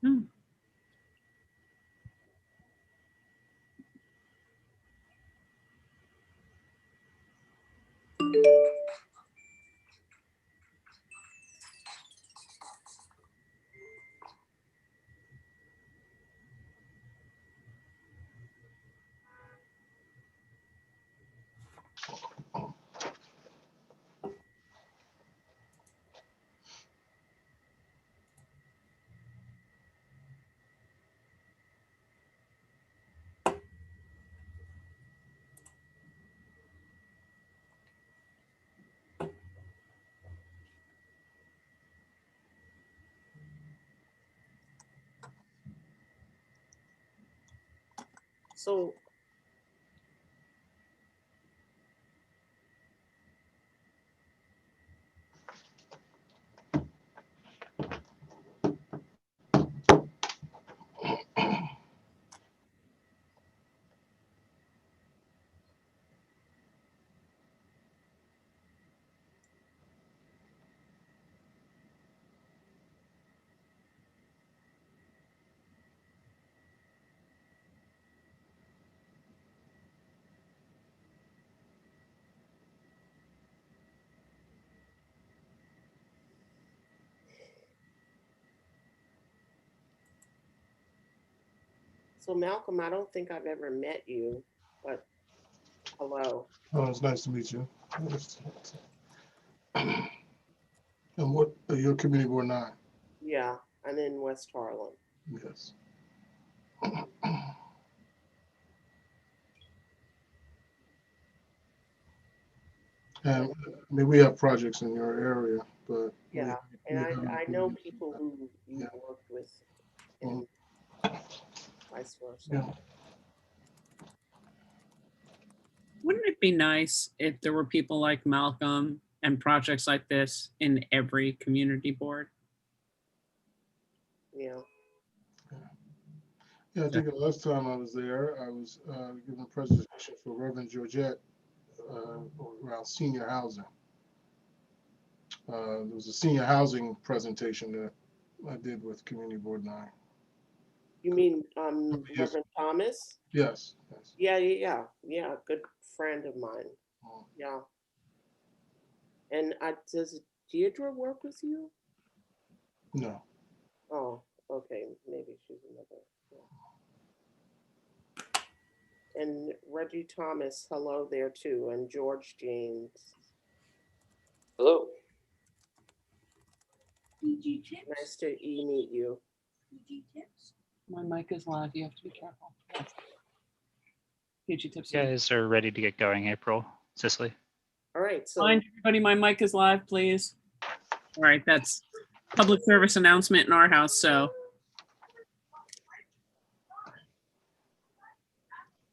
Hmm. So So Malcolm, I don't think I've ever met you, but hello. Oh, it's nice to meet you. And what, your community board nine? Yeah, I'm in West Harlem. Yes. And I mean, we have projects in your area, but Yeah, and we haven't I know really, people who yeah, you've worked with, mm, and vice versa. yeah. Wouldn't it be nice if there were people like Malcolm and projects like this in every community board? Yeah. Yeah, I So, think the last time I was there, I was giving a presentation for Reverend Georgette around senior housing. There was a senior housing presentation that I did with Community Board 9. You mean Yes, Reverend Thomas? yes, yes. Yeah, yeah, yeah, yeah. Good friend of mine. Mm, Yeah. And does Deirdre work with you? no, Oh, okay. Maybe she's another. Yeah. And Reggie Thomas, hello there too, and George James. Hello. PG Tips. Nice to meet you. PG Tips. my mic is live. You have to be careful. PG tips. You guys are ready to get going, April, Cicely. All right, so Mind everybody, my mic is live, please. All right, that's public service announcement in our house. So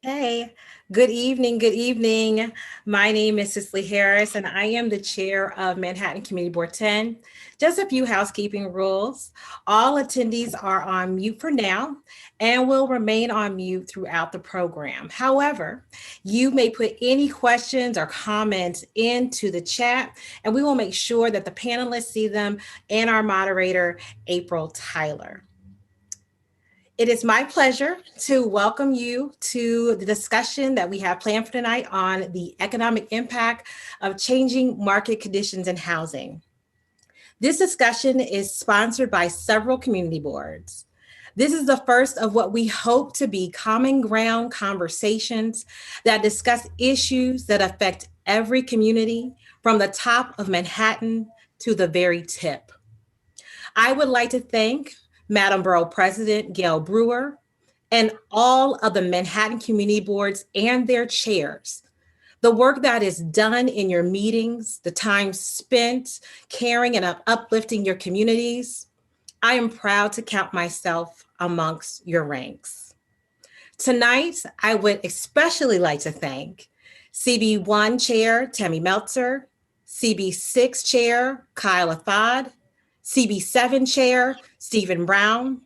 Hey, good evening. Good evening. My name is Cicely Harris, and I am the chair of Manhattan Community Board 10. Just a few housekeeping rules. All attendees are on mute for now and will remain on mute throughout the program. However, you may put any questions or comments into the chat, and we will make sure that the panelists see them and our moderator, April Tyler. It is my pleasure to welcome you to the discussion that we have planned for tonight on the economic impact of changing market conditions in housing. This discussion is sponsored by several community boards. This is the first of what we hope to be common ground conversations that discuss issues that affect every community from the top of Manhattan to the very tip. I would like to thank Madam Borough President Gail Brewer and all of the Manhattan Community Boards and their chairs. The work that is done in your meetings, the time spent caring and uplifting your communities, I am proud to count myself amongst your ranks. Tonight, I would especially like to thank CB1 Chair Tammy Meltzer, CB6 Chair Kyle Athad, CB7 Chair Stephen Brown,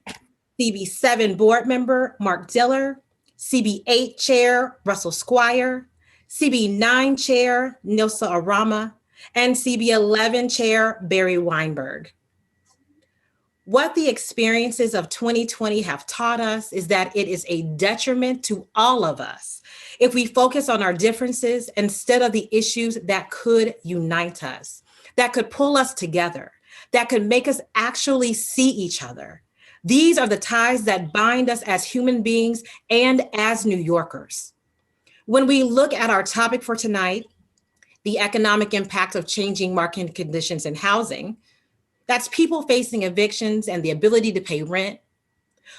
CB7 Board Member Mark Diller, CB8 Chair Russell Squire, CB9 Chair Nilsa Arama, and CB11 Chair Barry Weinberg. What the experiences of 2020 have taught us is that it is a detriment to all of us if we focus on our differences instead of the issues that could unite us, that could pull us together, that could make us actually see each other. These are the ties that bind us as human beings and as New Yorkers. When we look at our topic for tonight, the economic impact of changing market conditions in housing, that's people facing evictions and the ability to pay rent,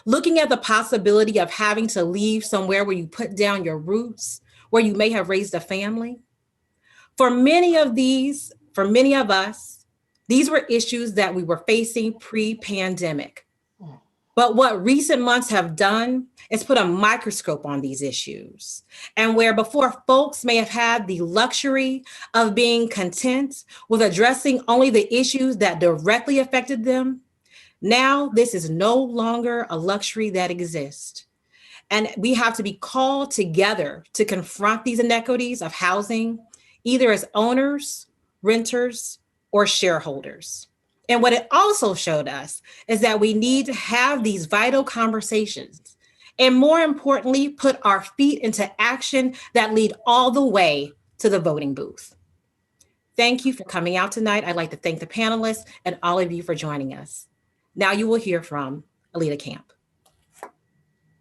looking at the possibility of having to leave somewhere where you put down your roots, where you may have raised a family. For many of us, these were issues that we were facing pre-pandemic. But what recent months have done is put a microscope on these issues. And where before folks may have had the luxury of being content with addressing only the issues that directly affected them, now this is no longer a luxury that exists. And we have to be called together to confront these inequities of housing, either as owners, renters, or shareholders. And what it also showed us is that we need to have these vital conversations and, more importantly, put our feet into action that lead all the way to the voting booth. Thank you for coming out tonight. I'd like to thank the panelists and all of you for joining us. Now you will hear from Alita Camp.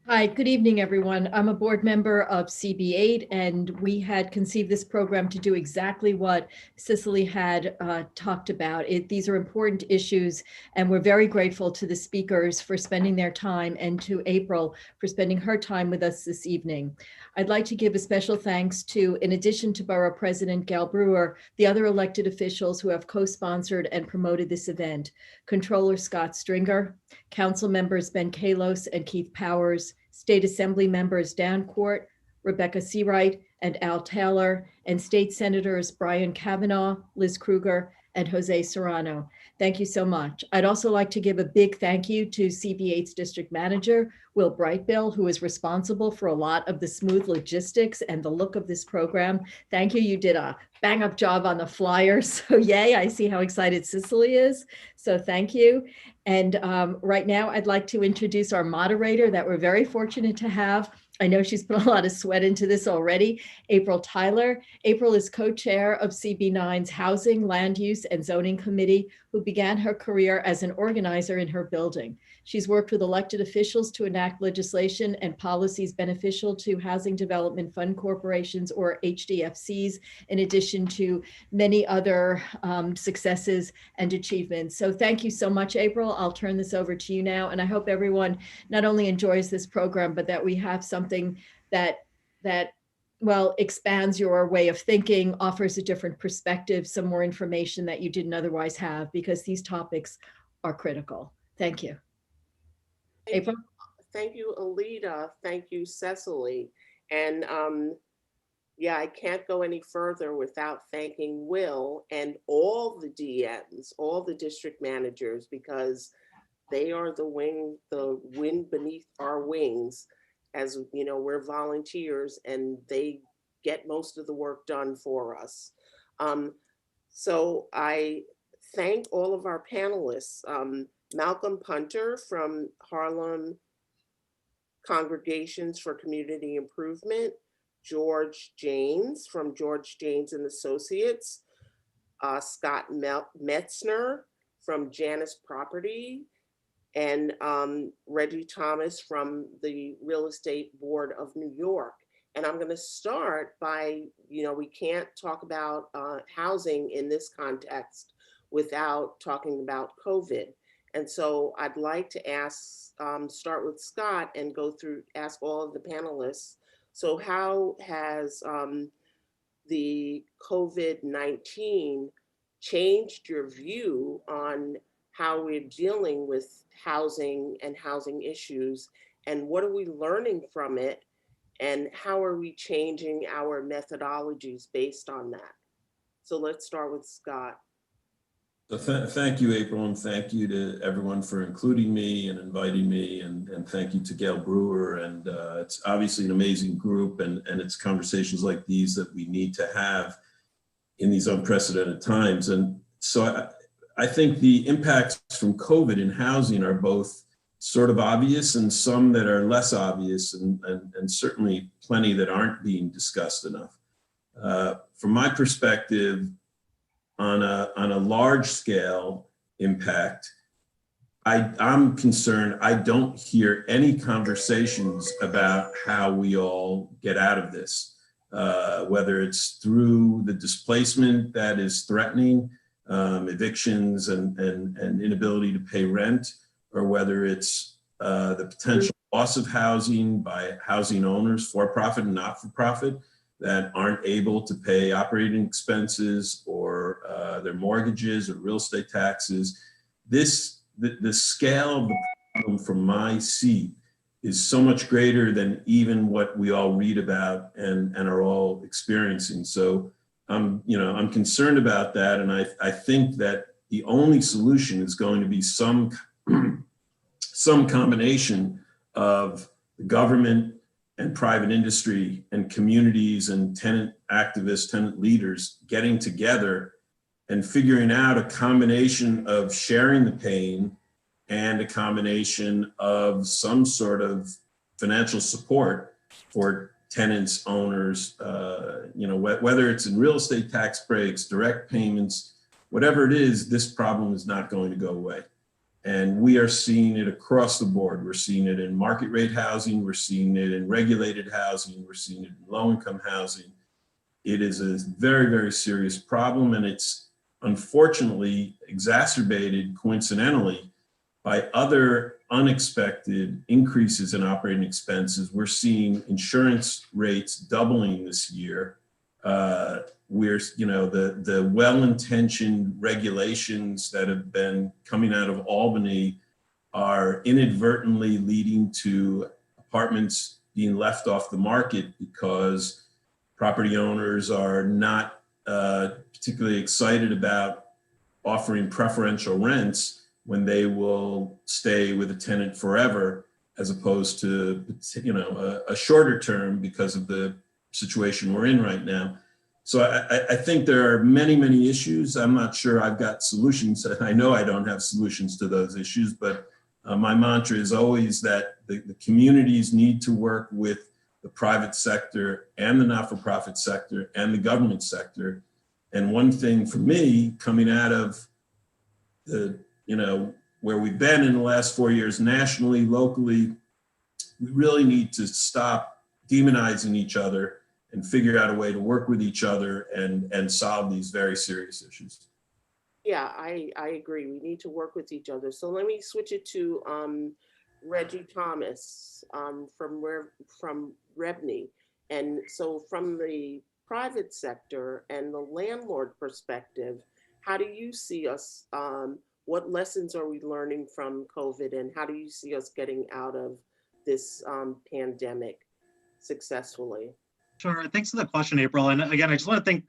Hi, good evening, everyone. I'm a board member of CB8, and we had conceived this program to do exactly what Cicely had talked about. These are important issues, and we're very grateful to the speakers for spending their time and to April for spending her time with us this evening. I'd like to give a special thanks to, in addition to Borough President Gail Brewer, the other elected officials who have co-sponsored and promoted this event: Controller Scott Stringer, Council members Ben Kalos and Keith Powers, State Assembly members Dan Court, Rebecca Seawright, and Al Taylor, and State Senators Brian Kavanaugh, Liz Kruger, and Jose Serrano. Thank you so much. I'd also like to give a big thank you to CB8's District Manager, Will Brightbill, who is responsible for a lot of the smooth logistics and the look of this program. Thank you. You did a bang up job on the flyer. So yay, I see how excited Cicely is. So thank you. And right now I'd like to introduce our moderator that we're very fortunate to have. I know she's put a lot of sweat into this already, April Tyler. April is co-chair of CB9's Housing, Land Use, and Zoning Committee, who began her career as an organizer in her building. She's worked with elected officials to enact legislation and policies beneficial to Housing Development Fund Corporations, or HDFCs, in addition to many other successes and achievements. So thank you so much, April. I'll turn this over to you now. And I hope everyone not only enjoys this program, but that we have something that well, expands your way of thinking, offers a different perspective, some more information that you didn't otherwise have, because these topics are critical. Thank you. April? Thank you, Alita. Thank you, Cecily. And yeah, I can't go any further without thanking Will and all the DMs, all the district managers, because they are the wind beneath our wings. As you know, we're volunteers and they get most of the work done for us. So I thank all of our panelists. Malcolm Punter from Harlem Congregations for Community Improvement, George Janes from George Janes and Associates, Scott Metzner from Janus Property, and Reggie Thomas from the Real Estate Board of New York. And I'm going to start by, we can't talk about housing in this context without talking about COVID. And so I'd like to start with Scott and ask all of the panelists. So how has the COVID-19 changed your view on how we're dealing with housing and housing issues, and what are we learning from it, and how are we changing our methodologies based on that? So let's start with Scott. So thank you, April, and thank you to everyone for including me and inviting me, and thank you to Gail Brewer. And it's obviously an amazing group, and it's conversations like these that we need to have in these unprecedented times. And so I think the impacts from COVID in housing are both sort of obvious and some that are less obvious, and certainly plenty that aren't being discussed enough. From my perspective, on a large scale impact, I'm concerned I don't hear any conversations about how we all get out of this, whether it's through the displacement that is threatening, evictions and inability to pay rent, or whether it's the potential loss of housing by housing owners, for-profit and not-for-profit, that aren't able to pay operating expenses or their mortgages or real estate taxes. The scale of the problem from my seat is so much greater than even what we all read about and are all experiencing. So I'm concerned about that, and I think that the only solution is going to be some combination of the government and private industry and communities and tenant activists, tenant leaders getting together and figuring out a combination of sharing the pain and a combination of some sort of financial support for tenants, owners, whether it's in real estate tax breaks, direct payments, whatever it is, this problem is not going to go away. And we are seeing it across the board. We're seeing it in market rate housing. We're seeing it in regulated housing. We're seeing it in low income housing. It is a very, very serious problem. And it's unfortunately exacerbated coincidentally by other unexpected increases in operating expenses. We're seeing insurance rates doubling this year. The well-intentioned regulations that have been coming out of Albany are inadvertently leading to apartments being left off the market because property owners are not particularly excited about offering preferential rents when they will stay with a tenant forever, as opposed to a shorter term because of the situation we're in right now. So I think there are many, many issues. I'm not sure I've got solutions. I know I don't have solutions to those issues, but my mantra is always that the communities need to work with the private sector and the not-for-profit sector and the government sector. And one thing for me, coming out of where we've been in the last 4 years, nationally, locally, we really need to stop demonizing each other and figure out a way to work with each other and solve these very serious issues. Yeah, I agree. We need to work with each other. So let me switch it to Reggie Thomas from Rebney. And so from the private sector and the landlord perspective, how do you see us, what lessons are we learning from COVID, and how do you see us getting out of this pandemic successfully? Sure. Thanks for the question, April. And again, I just want to thank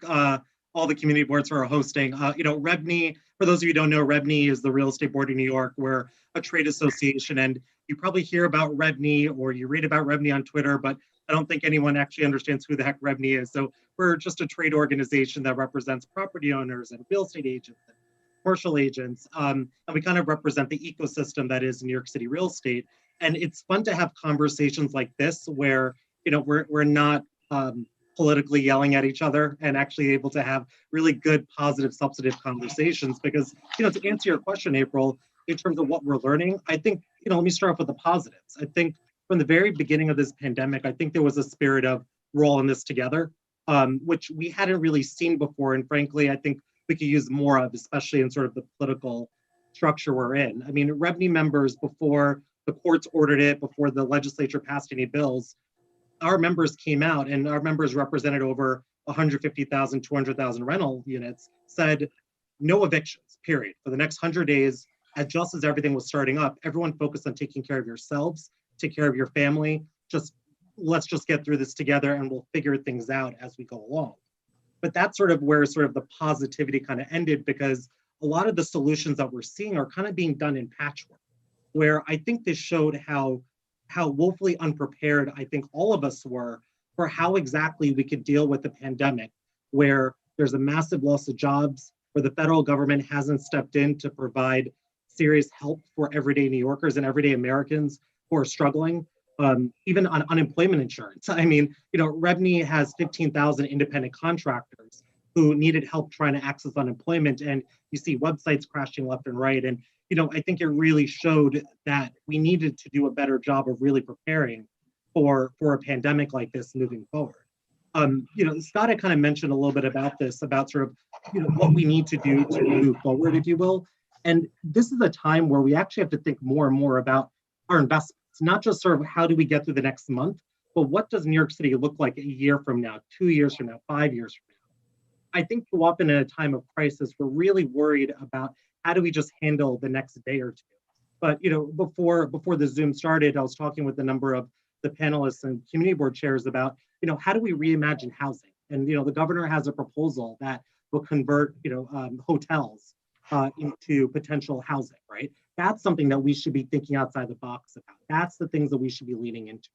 all the community boards for hosting. Rebney, for those of you who don't know, Rebney is the real estate board in New York. We're a trade association, and you probably hear about Rebney or you read about Rebney on Twitter, but I don't think anyone actually understands who the heck Rebney is. So we're just a trade organization that represents property owners and real estate agents and commercial agents. And we kind of represent the ecosystem that is New York City real estate. And it's fun to have conversations like this where, we're not politically yelling at each other and actually able to have really good, positive, substantive conversations. Because, to answer your question, April, in terms of what we're learning, I think, let me start off with the positives. I think from the very beginning of this pandemic, I think there was a spirit of we're all in this together, which we hadn't really seen before. And frankly, I think we could use more of, especially in sort of the political structure we're in. I mean, Rebney members, before the courts ordered it, before the legislature passed any bills, our members came out, and our members represented over 150,000, 200,000 rental units, said no evictions, period. For the next 100 days, just as everything was starting up, everyone focused on taking care of yourselves, take care of your family. Let's just get through this together and we'll figure things out as we go along. But that's sort of where sort of the positivity kind of ended, because a lot of the solutions that we're seeing are kind of being done in patchwork, where I think this showed how woefully unprepared I think all of us were for how exactly we could deal with the pandemic, where there's a massive loss of jobs, where the federal government hasn't stepped in to provide serious help for everyday New Yorkers and everyday Americans who are struggling, even on unemployment insurance. I mean, REBNY has 15,000 independent contractors who needed help trying to access unemployment, and you see websites crashing left and right. And I think it really showed that we needed to do a better job of really preparing for a pandemic like this moving forward. Scott had kind of mentioned a little bit about this, about sort of, what we need to do to move forward, if you will. And this is a time where we actually have to think more and more about our investments, not just sort of how do we get through the next month, but what does New York City look like a year from now, 2 years from now, 5 years from now? I think too often in a time of crisis, we're really worried about how do we just handle the next day or two. But before the Zoom started, I was talking with a number of the panelists and community board chairs about how do we reimagine housing? And the governor has a proposal that will convert hotels into potential housing, right? That's something that we should be thinking outside the box about. That's the things that we should be leaning into.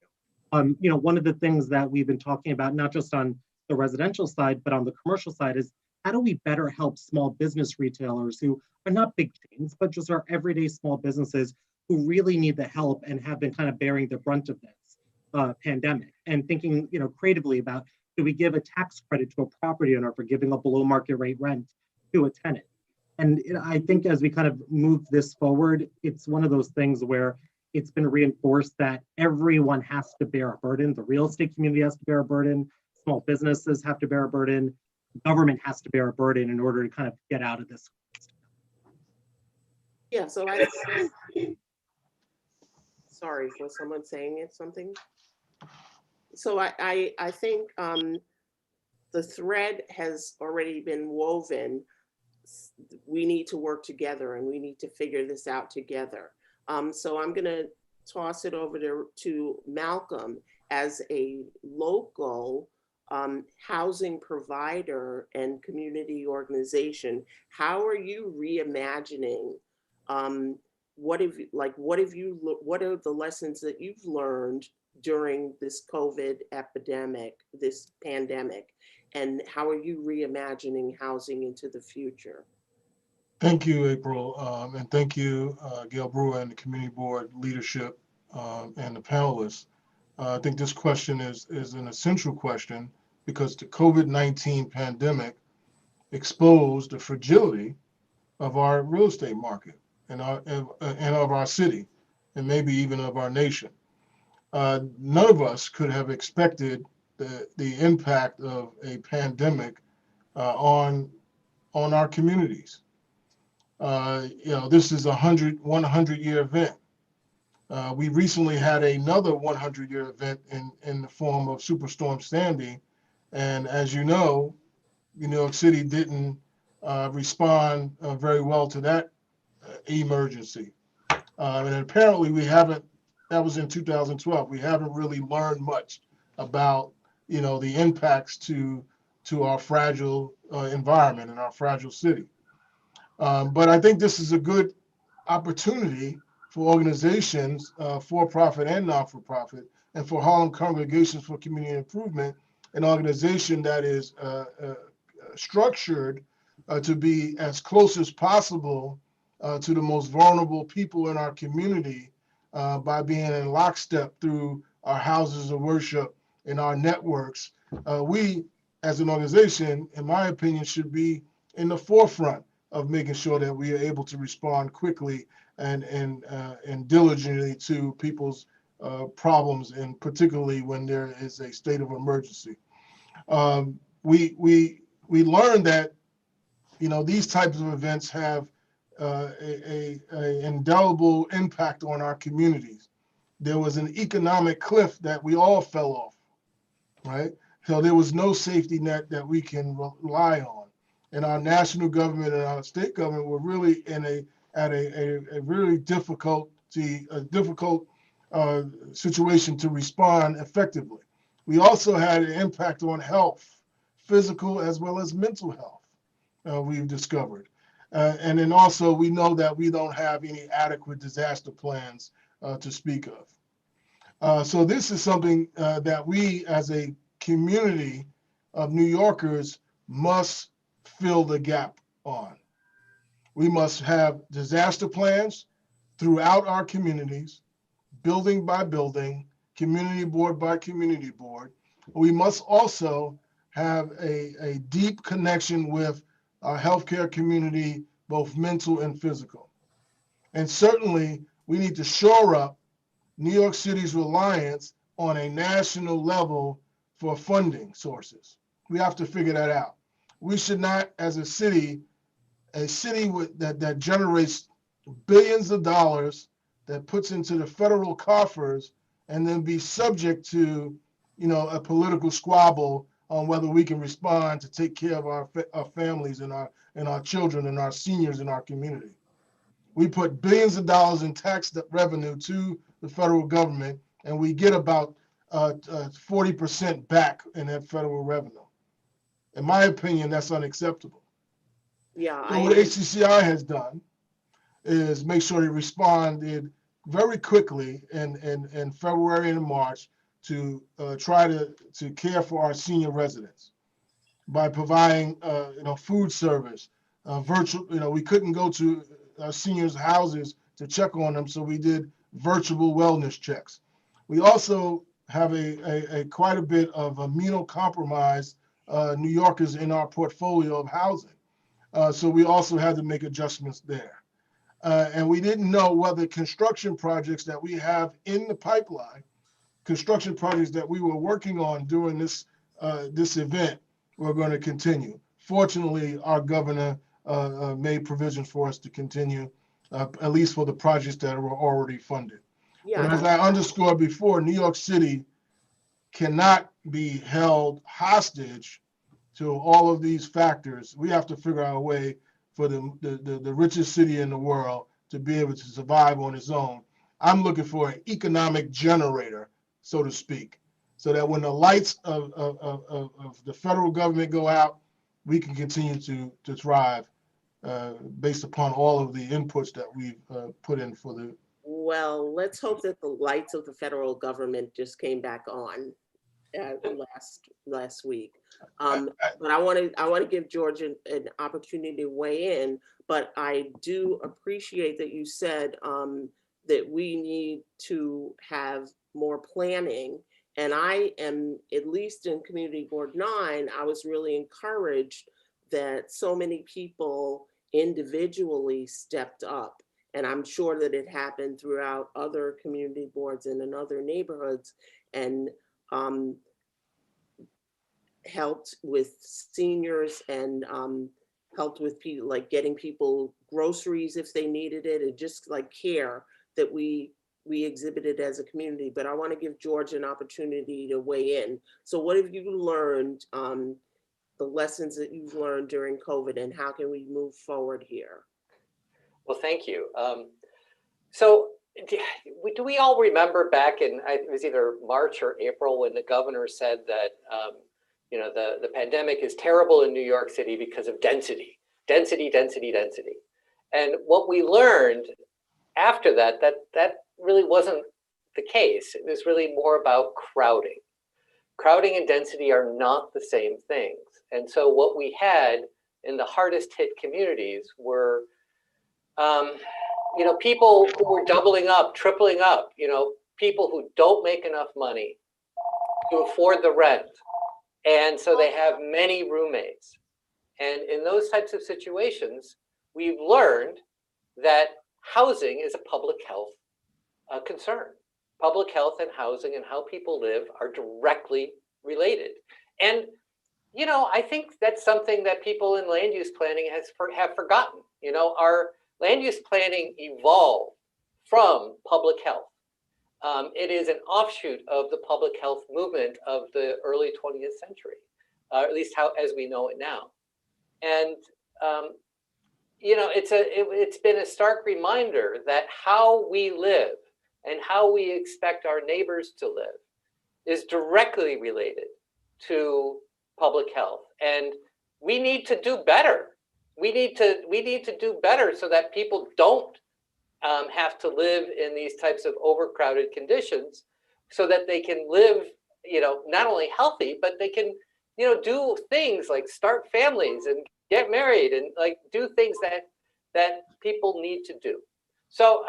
One of the things that we've been talking about, not just on the residential side, but on the commercial side, is how do we better help small business retailers who are not big chains, but just are everyday small businesses who really need the help and have been kind of bearing the brunt of this pandemic, and thinking creatively about, do we give a tax credit to a property owner for giving a below market rate rent to a tenant? And I think as we kind of move this forward, it's one of those things where it's been reinforced that everyone has to bear a burden. The real estate community has to bear a burden. Small businesses have to bear a burden. Government has to bear a burden in order to kind of get out of this. Yeah, so sorry, was someone saying something? So I think the thread has already been woven. We need to work together and we need to figure this out together. So I'm gonna toss it over to Malcolm as a local housing provider and community organization. How are you reimagining? What are the lessons that you've learned during this COVID epidemic, this pandemic, and how are you reimagining housing into the future? Thank you, April, and thank you, Gail Brewer and the community board leadership and the panelists. I think this question is an essential question because the COVID-19 pandemic exposed the fragility of our real estate market and of our city, and maybe even of our nation. None of us could have expected the impact of a pandemic on our communities. This is a 100-year event. We recently had another 100-year event in the form of Superstorm Sandy. And as you know, New York City didn't respond very well to that emergency. And apparently that was in 2012. We haven't really learned much about, the impacts to our fragile environment and our fragile city. But I think this is a good opportunity for organizations, for-profit and not-for-profit, and for Harlem Congregations for Community Improvement, an organization that is structured to be as close as possible to the most vulnerable people in our community by being in lockstep through our houses of worship and our networks. We, as an organization, in my opinion, should be in the forefront of making sure that we are able to respond quickly and diligently to people's problems, and particularly when there is a state of emergency. We learned that these types of events have a indelible impact on our communities. There was an economic cliff that we all fell off, right? So there was no safety net that we can rely on, and our national government and our state government were really at a really difficult situation to respond effectively. We also had an impact on health, physical as well as mental health, we've discovered. And then also we know that we don't have any adequate disaster plans to speak of. So this is something that we as a community of New Yorkers must fill the gap on. We must have disaster plans throughout our communities, building by building, community board by community board. We must also have a deep connection with our healthcare community, both mental and physical. And certainly, we need to shore up New York City's reliance on a national level for funding sources. We have to figure that out. We should not, as a city that generates billions of dollars, that puts into the federal coffers, and then be subject to, a political squabble on whether we can respond to take care of our families and our children and our seniors in our community. We put billions of dollars in tax revenue to the federal government, and we get about 40% back in that federal revenue. In my opinion, that's unacceptable. Yeah, So what HCCI has done is make sure they responded very quickly in February and March to try to care for our senior residents by providing food service, virtual. We couldn't go to our seniors' houses to check on them, so we did virtual wellness checks. We also have a quite a bit of immunocompromised New Yorkers in our portfolio of housing, so we also had to make adjustments there. And we didn't know whether construction projects that we have in the pipeline, construction projects that we were working on during this event, were going to continue. Fortunately, our governor made provisions for us to continue, at least for the projects that were already funded. yeah, But as I underscored before, New York City cannot be held hostage to all of these factors. We have to figure out a way for the richest city in the world to be able to survive on its own. I'm looking for an economic generator, so to speak, so that when the lights of the federal government go out, we can continue to thrive based upon all of the inputs that we've put in for the. well, let's hope that the lights of the federal government just came back on last week. But I want to give George an opportunity to weigh in. But I do appreciate that you said that we need to have more planning. And I am, at least in Community Board 9, I was really encouraged that so many people individually stepped up. And I'm sure that it happened throughout other community boards and in other neighborhoods, and helped with seniors, and helped with people, like getting people groceries if they needed it, and just like care that we exhibited as a community. But I want to give George an opportunity to weigh in. So what have you learned, the lessons that you've learned during COVID, and how can we move forward here? Well, thank you. So do we all remember back in, it was either March or April, when the governor said that, the pandemic is terrible in New York City because of density. And what we learned after that really wasn't the case. It was really more about crowding. Crowding and density are not the same things. And so what we had in the hardest hit communities were, people who were doubling up, tripling up, people who don't make enough money to afford the rent. And so they have many roommates. And in those types of situations, we've learned that housing is a public health concern. Public health and housing and how people live are directly related. And, I think that's something that people in land use planning have forgotten. Our land use planning evolved from public health. It is an offshoot of the public health movement of the early 20th century, at least as we know it now. And, it's been a stark reminder that how we live and how we expect our neighbors to live is directly related to public health. And we need to do better. We need to do better so that people don't have to live in these types of overcrowded conditions, so that they can live, not only healthy, but they can, do things like start families and get married and like do things that people need to do. So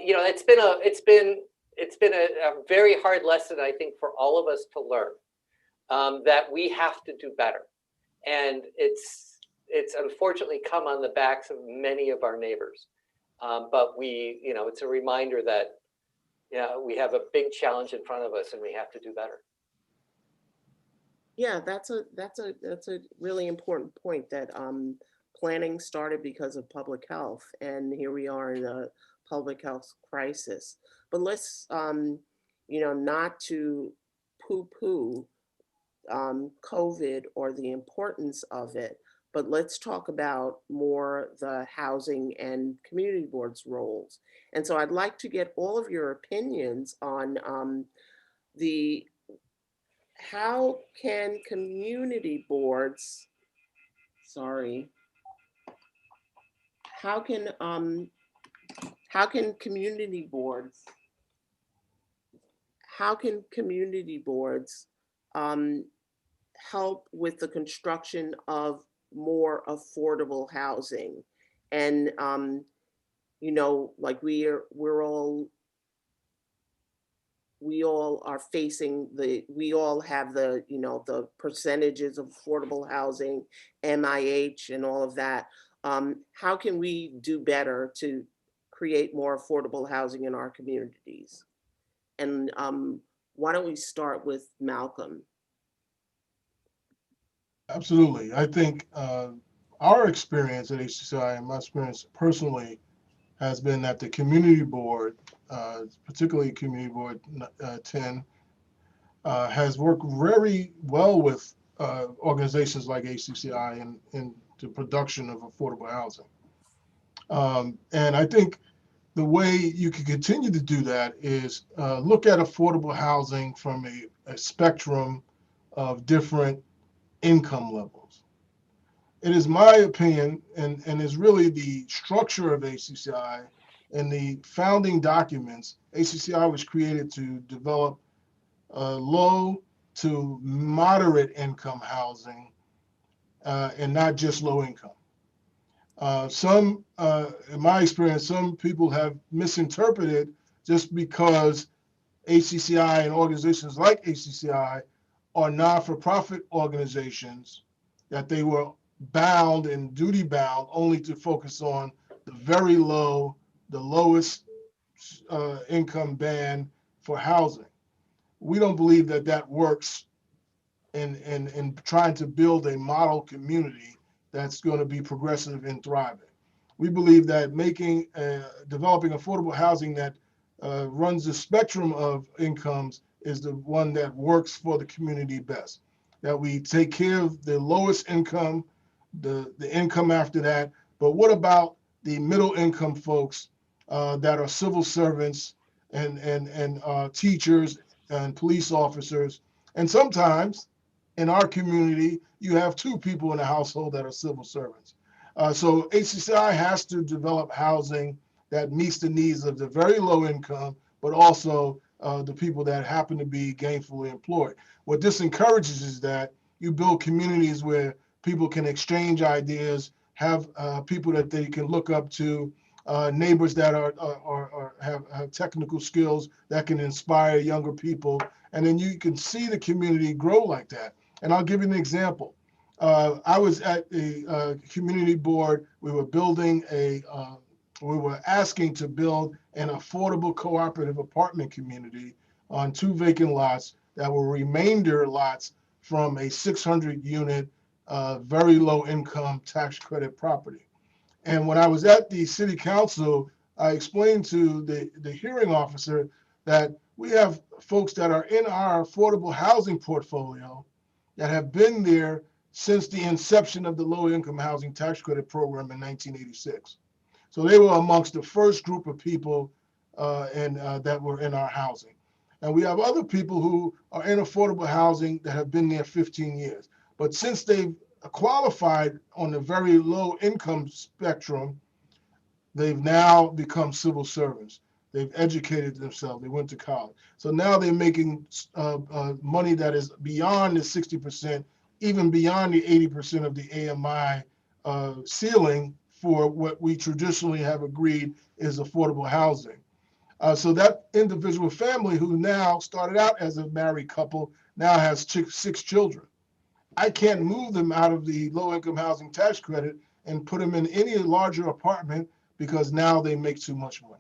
you know, it's been a very hard lesson, I think, for all of us to learn, that we have to do better. And it's unfortunately come on the backs of many of our neighbors. But we, you know, it's a reminder that, yeah, we have a big challenge in front of us and we have to do better. Yeah, that's a really important point, that planning started because of public health, and here we are in a public health crisis. But let's you know, not to poo-poo COVID or the importance of it, but let's talk about more the housing and community boards roles. And so I'd like to get all of your opinions on the how can community boards, sorry, how can community boards, help with the construction of more affordable housing? And you know, like we all are facing we all have the, you know, the percentages of affordable housing, MIH and all of that. How can we do better to create more affordable housing in our communities? And why don't we start with Malcolm? Absolutely. I think our experience at HCCI, and my experience personally, has been that the community board, particularly Community Board 10, has worked very well with organizations like HCCI in the production of affordable housing. And I think the way you can continue to do that is look at affordable housing from a spectrum of different income levels. It is my opinion, and is really the structure of HCCI and the founding documents. HCCI was created to develop low to moderate income housing, and not just low income. In my experience, some people have misinterpreted, just because HCCI and organizations like HCCI are not-for-profit organizations, that they were bound and duty bound only to focus on the very low, the lowest income band for housing. We don't believe that that works in trying to build a model community that's going to be progressive and thriving. We believe that developing affordable housing that runs the spectrum of incomes is the one that works for the community best. That we take care of the lowest income, the income after that. But what about the middle income folks that are civil servants and teachers and police officers? And sometimes in our community, you have two people in a household that are civil servants. So HCCI has to develop housing that meets the needs of the very low income, but also the people that happen to be gainfully employed. What this encourages is that you build communities where people can exchange ideas, have people that they can look up to, neighbors that have technical skills that can inspire younger people, and then you can see the community grow like that. And I'll give you an example. I was at the community board. We were asking to build an affordable cooperative apartment community on 2 vacant lots that were remainder lots from a 600 unit, very low income tax credit property. And when I was at the city council, I explained to the hearing officer that we have folks that are in our affordable housing portfolio that have been there since the inception of the low income housing tax credit program in 1986. So they were amongst the first group of people that were in our housing. And we have other people who are in affordable housing that have been there 15 years. But since they've qualified on the very low income spectrum, they've now become civil servants. They've educated themselves. They went to college. So now they're making money that is beyond the 60% even beyond the 80% of the AMI ceiling for what we traditionally have agreed is affordable housing. So that individual family who now started out as a married couple now has 6 children. I can't move them out of the low-income housing tax credit and put them in any larger apartment because now they make too much money.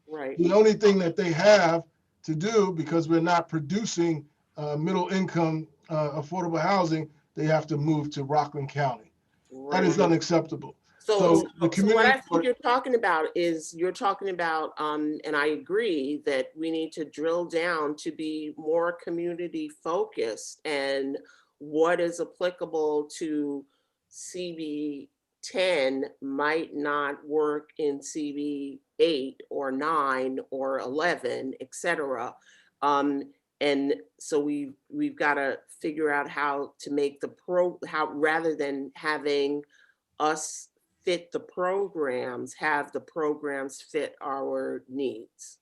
Right. The only thing that they have to do, because we're not producing middle-income affordable housing, they have to move to Rockland County. Right. That is unacceptable. So the community, what I think you're talking about is and I agree that we need to drill down to be more community focused, and what is applicable to CB 10 might not work in CB 8 or 9 or 11, etc. And so we've got to figure out how to make rather than having us fit the programs, have the programs fit our needs.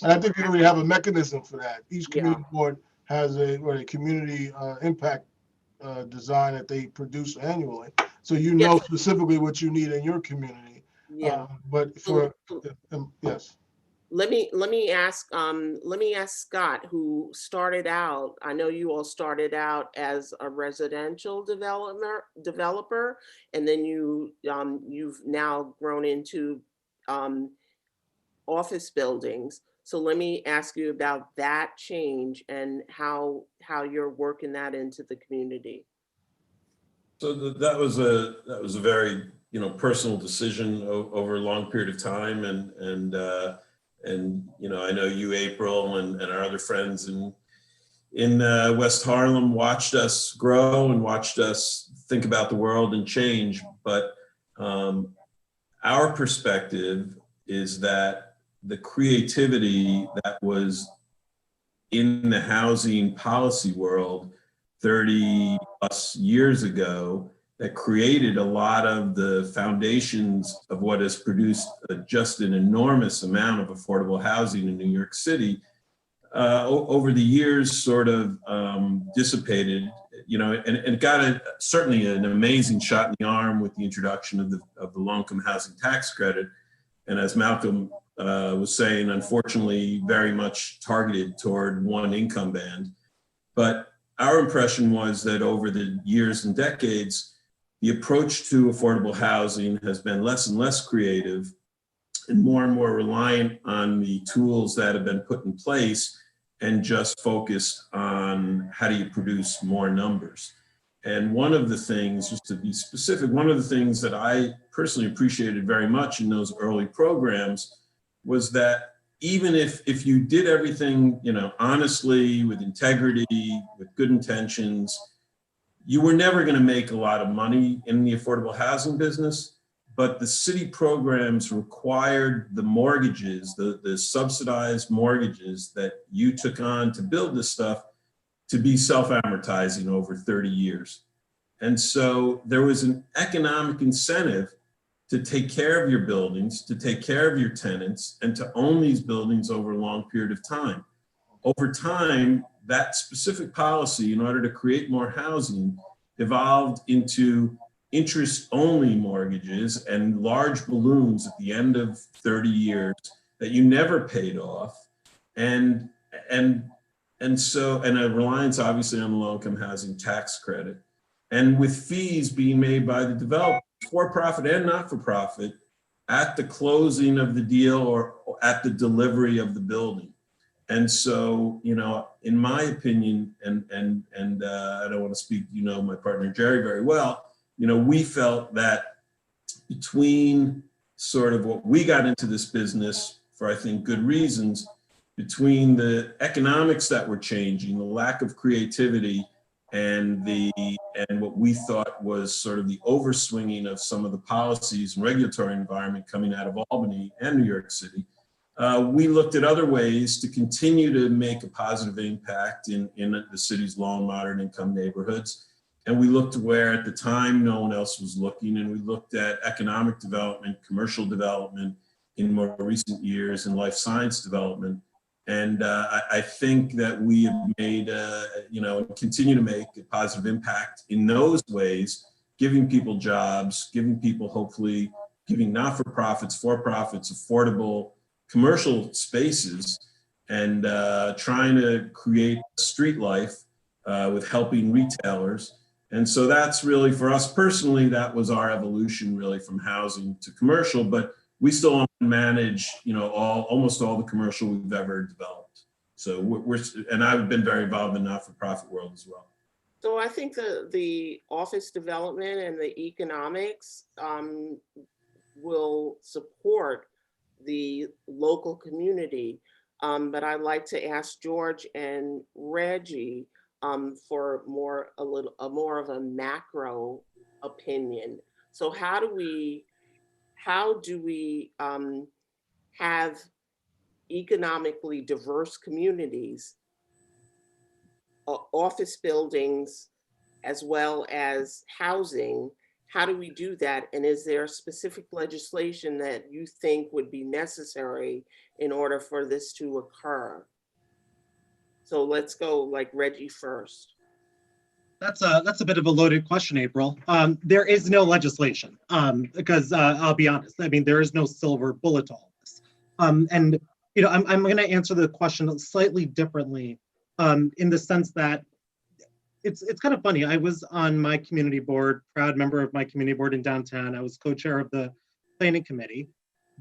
and I think we already have a mechanism for that. Each community board has a community impact design that they produce annually. So you know specifically what you need in your community. Yeah. But for yes. Let me ask Scott, who started out, I know you all started out as a residential developer, and then you've now grown into office buildings. So let me ask you about that change and how you're working that into the community. So that was a very personal decision over a long period of time, and I know you, April, and our other friends in West Harlem watched us grow and watched us think about the world and change. But our perspective is that the creativity that was in the housing policy world 30 plus years ago that created a lot of the foundations of what has produced just an enormous amount of affordable housing in New York City over the years sort of dissipated, and it got certainly an amazing shot in the arm with the introduction of the low-income housing tax credit. And as Malcolm was saying, unfortunately, very much targeted toward one income band. But our impression was that over the years and decades, the approach to affordable housing has been less and less creative and more reliant on the tools that have been put in place and just focused on how do you produce more numbers. And one of the things, just to be specific, one of the things that I personally appreciated very much in those early programs was that even if you did everything, honestly, with integrity, with good intentions, you were never going to make a lot of money in the affordable housing business. But the city programs required the mortgages, the subsidized mortgages that you took on to build this stuff, to be self-amortizing over 30 years. And so there was an economic incentive to take care of your buildings, to take care of your tenants, and to own these buildings over a long period of time. Over time, that specific policy, in order to create more housing, evolved into interest-only mortgages and large balloons at the end of 30 years that you never paid off. And a reliance obviously on the low-income housing tax credit. And with fees being made by the developer, for-profit and not-for-profit, at the closing of the deal or at the delivery of the building. And so, in my opinion, and I don't want to speak, my partner Jerry very well, we felt that between sort of what we got into this business for, I think, good reasons, between the economics that were changing, the lack of creativity, and what we thought was sort of the overswinging of some of the policies and regulatory environment coming out of Albany and New York City, we looked at other ways to continue to make a positive impact in the city's low and moderate income neighborhoods. And we looked where at the time no one else was looking, and we looked at economic development, commercial development in more recent years, and life science development. And I think that we have made, and continue to make a positive impact in those ways, giving people jobs, giving people, hopefully, giving not-for-profits, for-profits, affordable commercial spaces, and trying to create street life with helping retailers. And so that's really, for us personally, that was our evolution really from housing to commercial, but we still manage, almost all the commercial we've ever developed. So and I've been very involved in the not-for-profit world as well. So I think the office development and the economics will support the local community. But I'd like to ask George and Reggie for more of a macro opinion. So how do we have economically diverse communities, office buildings, as well as housing? How do we do that? And is there specific legislation that you think would be necessary in order for this to occur? So let's go like Reggie first. That's a bit of a loaded question, April. There is no legislation because I'll be honest. I mean, there is no silver bullet to all this. And I'm going to answer the question slightly differently in the sense that it's kind of funny. I was on my community board, proud member of my community board in downtown. I was co-chair of the planning committee,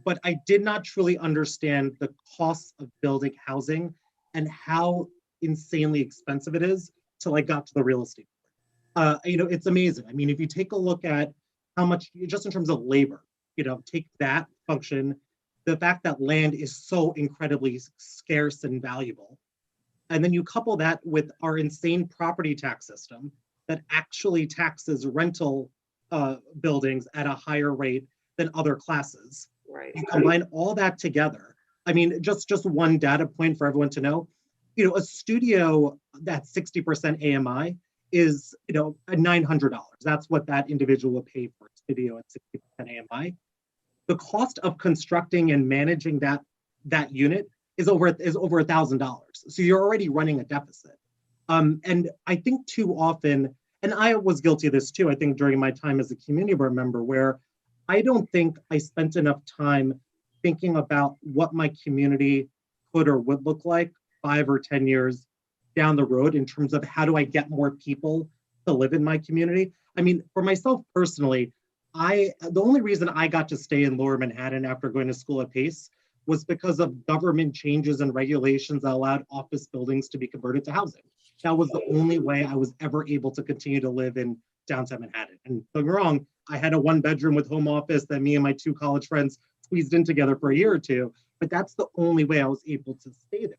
but I did not truly understand the costs of building housing and how insanely expensive it is till I got to the real estate. It's amazing. I mean, if you take a look at how much, just in terms of labor, take that function, the fact that land is so incredibly scarce and valuable. And then you couple that with our insane property tax system that actually taxes rental buildings at a higher rate than other classes. Right. You combine all that together. I mean, just one data point for everyone to know, a studio that's 60% AMI is, $900. That's what that individual will pay for a studio at 60% AMI. The cost of constructing and managing that unit is over $1,000. So you're already running a deficit. And I think too often, and I was guilty of this too, I think during my time as a community board member, where I don't think I spent enough time thinking about what my community could or would look like 5 or 10 years down the road in terms of how do I get more people to live in my community. I mean, for myself personally, the only reason I got to stay in Lower Manhattan after going to school at Pace was because of government changes and regulations that allowed office buildings to be converted to housing. That was the only way I was ever able to continue to live in downtown Manhattan. And don't get me wrong, I had a 1-bedroom with home office that me and my 2 college friends squeezed in together for a year or 2, but that's the only way I was able to stay there.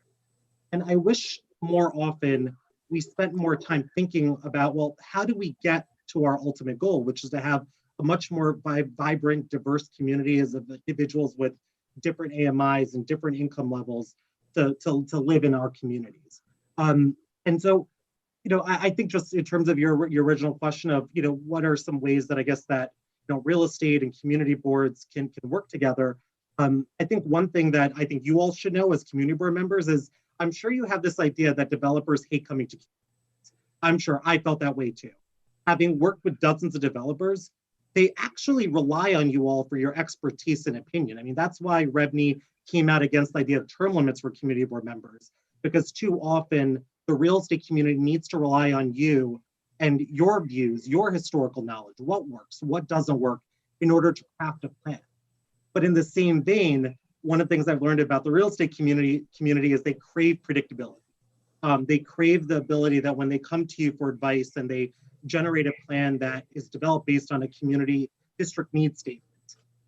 And I wish more often we spent more time thinking about, well, how do we get to our ultimate goal, which is to have a much more vibrant, diverse community of individuals with different AMIs and different income levels to live in our communities. And so, I think just in terms of your original question of, what are some ways that I guess that, real estate and community boards can work together. I think one thing that I think you all should know as community board members is I'm sure you have this idea that developers hate coming to communities. I'm sure I felt that way too. Having worked with dozens of developers, they actually rely on you all for your expertise and opinion. I mean, that's why REBNY came out against the idea of term limits for community board members, because too often the real estate community needs to rely on you and your views, your historical knowledge, what works, what doesn't work in order to craft a plan. But in the same vein, one of the things I've learned about the real estate community is they crave predictability. They crave the ability that when they come to you for advice and they generate a plan that is developed based on a community district needs statement,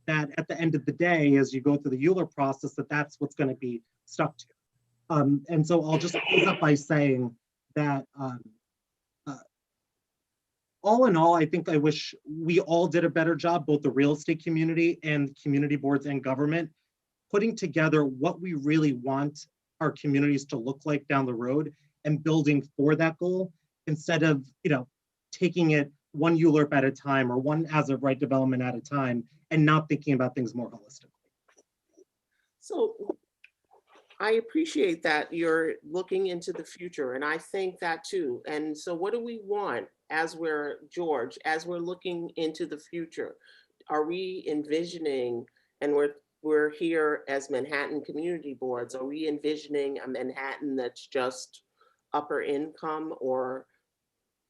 that at the end of the day, as you go through the Euler process, that's what's going to be stuck to. And so I'll just close up by saying that all in all, I think I wish we all did a better job, both the real estate community and community boards and government, putting together what we really want our communities to look like down the road and building for that goal instead of, taking it one ULURP at a time or one as of right development at a time and not thinking about things more holistically. So I appreciate that you're looking into the future, and I think that too. And so what do we want as we're, George, as we're looking into the future? Are we envisioning, and we're here as Manhattan community boards, are we envisioning a Manhattan that's just upper income, or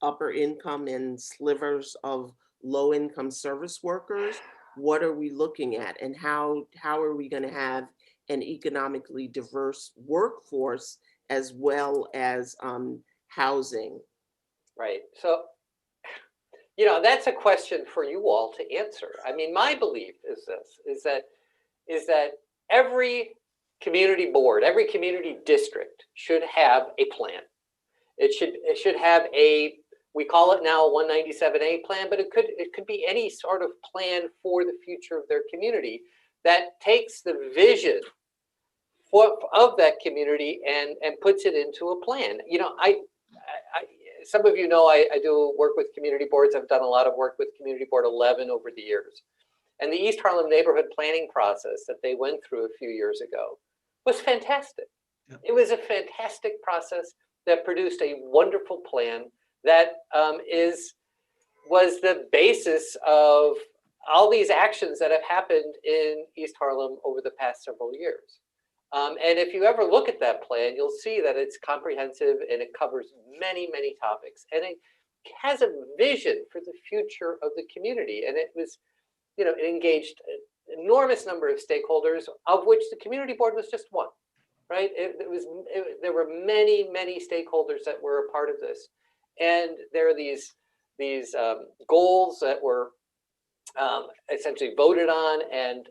upper income and slivers of low income service workers? What are we looking at, and how are we going to have an economically diverse workforce as well as housing? Right. So, that's a question for you all to answer. I mean, my belief is this, is that every community board, every community district should have a plan. It should have we call it now a 197A plan, but it could be any sort of plan for the future of their community that takes the vision of that community and puts it into a plan. Some of you know I do work with community boards. I've done a lot of work with Community Board 11 over the years. And the East Harlem neighborhood planning process that they went through a few years ago was fantastic. Yeah. It was a fantastic process that produced a wonderful plan that was the basis of all these actions that have happened in East Harlem over the past several years. And if you ever look at that plan, you'll see that it's comprehensive and it covers many, many topics. And it has a vision for the future of the community. And it was, it engaged an enormous number of stakeholders, of which the community board was just one, right? There were many, many stakeholders that were a part of this. And there are these goals that were essentially voted on and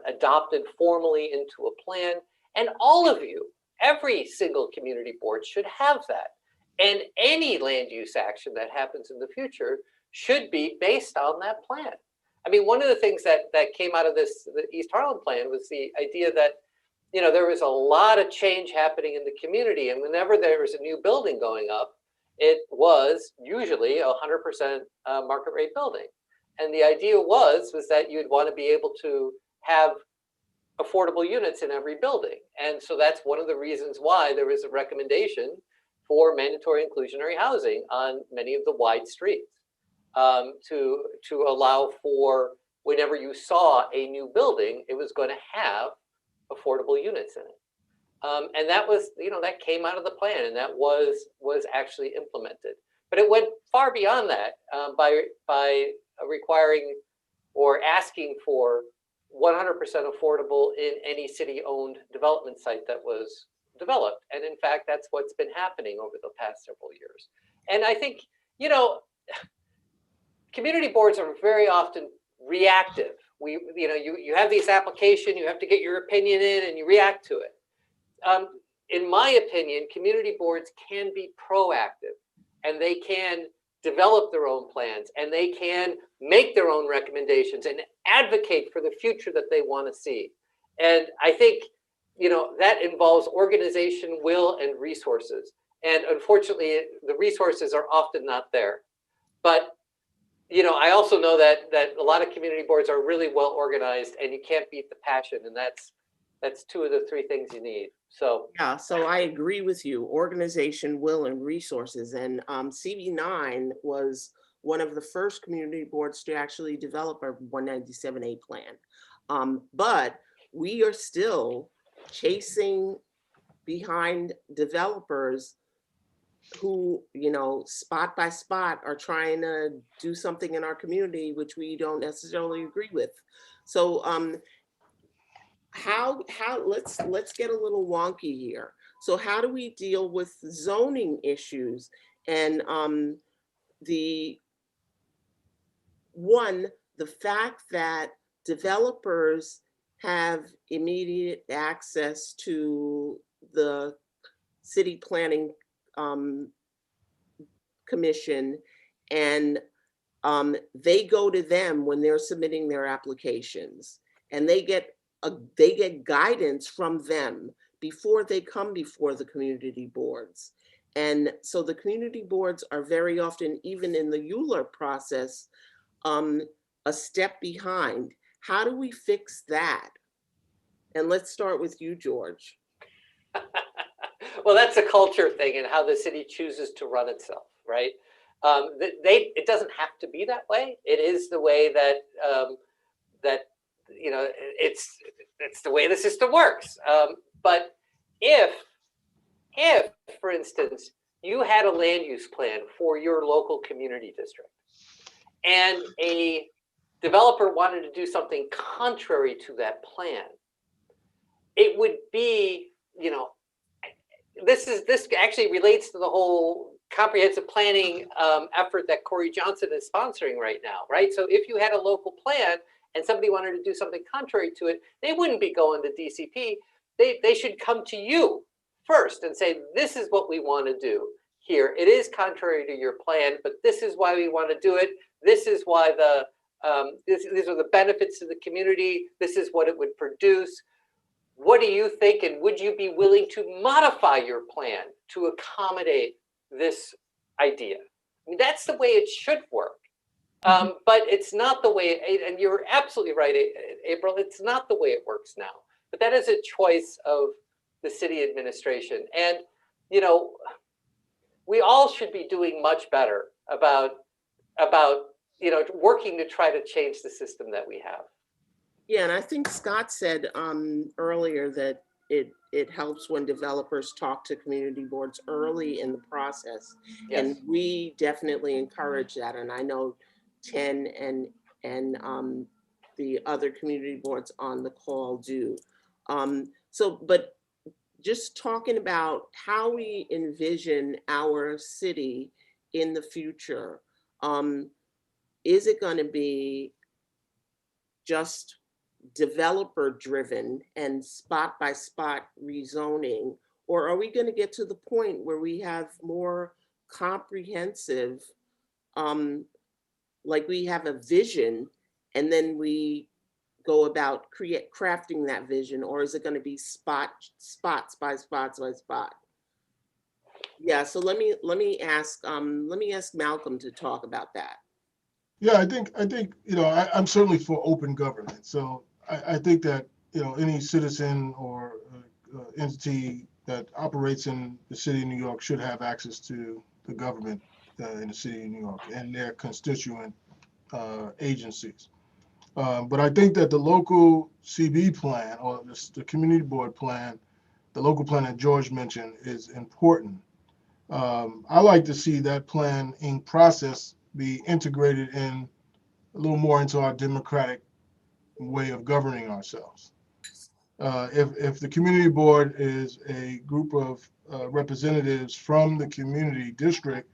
adopted formally into a plan. And all of you, every single community board should have that. And any land use action that happens in the future should be based on that plan. I mean, one of the things that came out of the East Harlem plan was the idea that, there was a lot of change happening in the community. And whenever there was a new building going up, it was usually 100% market rate building. And the idea was that you'd want to be able to have affordable units in every building. And so that's one of the reasons why there was a recommendation for mandatory inclusionary housing on many of the wide streets, to allow for whenever you saw a new building, it was going to have affordable units in it. And that was, that came out of the plan, and that was actually implemented. But it went far beyond that by requiring or asking for 100% affordable in any city-owned development site that was developed. And in fact, that's what's been happening over the past several years. And I think, community boards are very often reactive. You have this application, you have to get your opinion in, and you react to it. In my opinion, community boards can be proactive, and they can develop their own plans, and they can make their own recommendations and advocate for the future that they want to see. And I think, that involves organization, will, and resources. And unfortunately, the resources are often not there. But, I also know that a lot of community boards are really well organized, and you can't beat the passion. And that's two of the three things you need. So yeah, so I agree with you. Organization, will, and resources. And CB9 was one of the first community boards to actually develop a 197A plan. But we are still chasing behind developers who, spot by spot are trying to do something in our community, which we don't necessarily agree with. So how let's get a little wonky here. So how do we deal with zoning issues and the fact that developers have immediate access to the city planning commission, and they go to them when they're submitting their applications, and they get guidance from them before they come before the community boards. And so the community boards are very often, even in the ULURP process, a step behind. How do we fix that? And let's start with you, George. Well, that's a culture thing and how the city chooses to run itself, right? It doesn't have to be that way. It is the way that that it's the way the system works. But if for instance you had a land use plan for your local community district, and a developer wanted to do something contrary to that plan, it would be, this actually relates to the whole comprehensive planning effort that Corey Johnson is sponsoring right now, right? So if you had a local plan and somebody wanted to do something contrary to it, they wouldn't be going to DCP. They should come to you first and say, this is what we want to do here. It is contrary to your plan, but this is why we want to do it. This is why these are the benefits to the community. This is what it would produce. What do you think? And would you be willing to modify your plan to accommodate this idea? I mean, that's the way it should work. But it's not the way, and you're absolutely right, April, it's not the way it works now. But that is a choice of the city administration. And, we all should be doing much better about working to try to change the system that we have. Yeah, and I think Scott said earlier that it helps when developers talk to community boards early in the process. Yes. And we definitely encourage that. And I know 10 and the other community boards on the call do. But just talking about how we envision our city in the future, is it going to be just developer driven and spot by spot rezoning, or are we going to get to the point where we have more comprehensive, like we have a vision and then we go about crafting that vision, or is it going to be spots by spots by spot? Yeah, so let me ask Malcolm to talk about that. Yeah, I think I'm certainly for open government. So I think that any citizen or entity that operates in the city of New York should have access to the government in the city of New York and their constituent agencies. But I think that the local CB plan or the community board plan, the local plan that George mentioned, is important. I like to see that planning process be integrated in a little more into our democratic way of governing ourselves. If the community board is a group of representatives from the community district,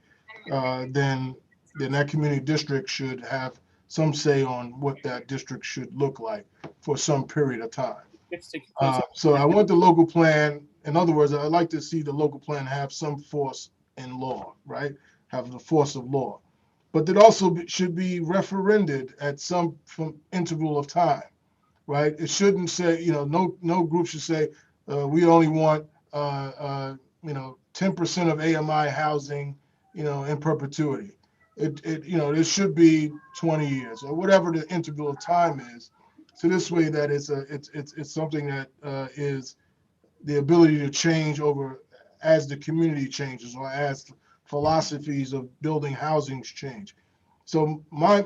then that community district should have some say on what that district should look like for some period of time. So I want the local plan, in other words, I'd like to see the local plan have some force in law, right? Have the force of law. But it also should be referended at some interval of time, right? It shouldn't say, no group should say, we only want, 10% of AMI housing, in perpetuity. It should be 20 years or whatever the interval of time is. So this way that it's something that is the ability to change over as the community changes or as philosophies of building housings change. So my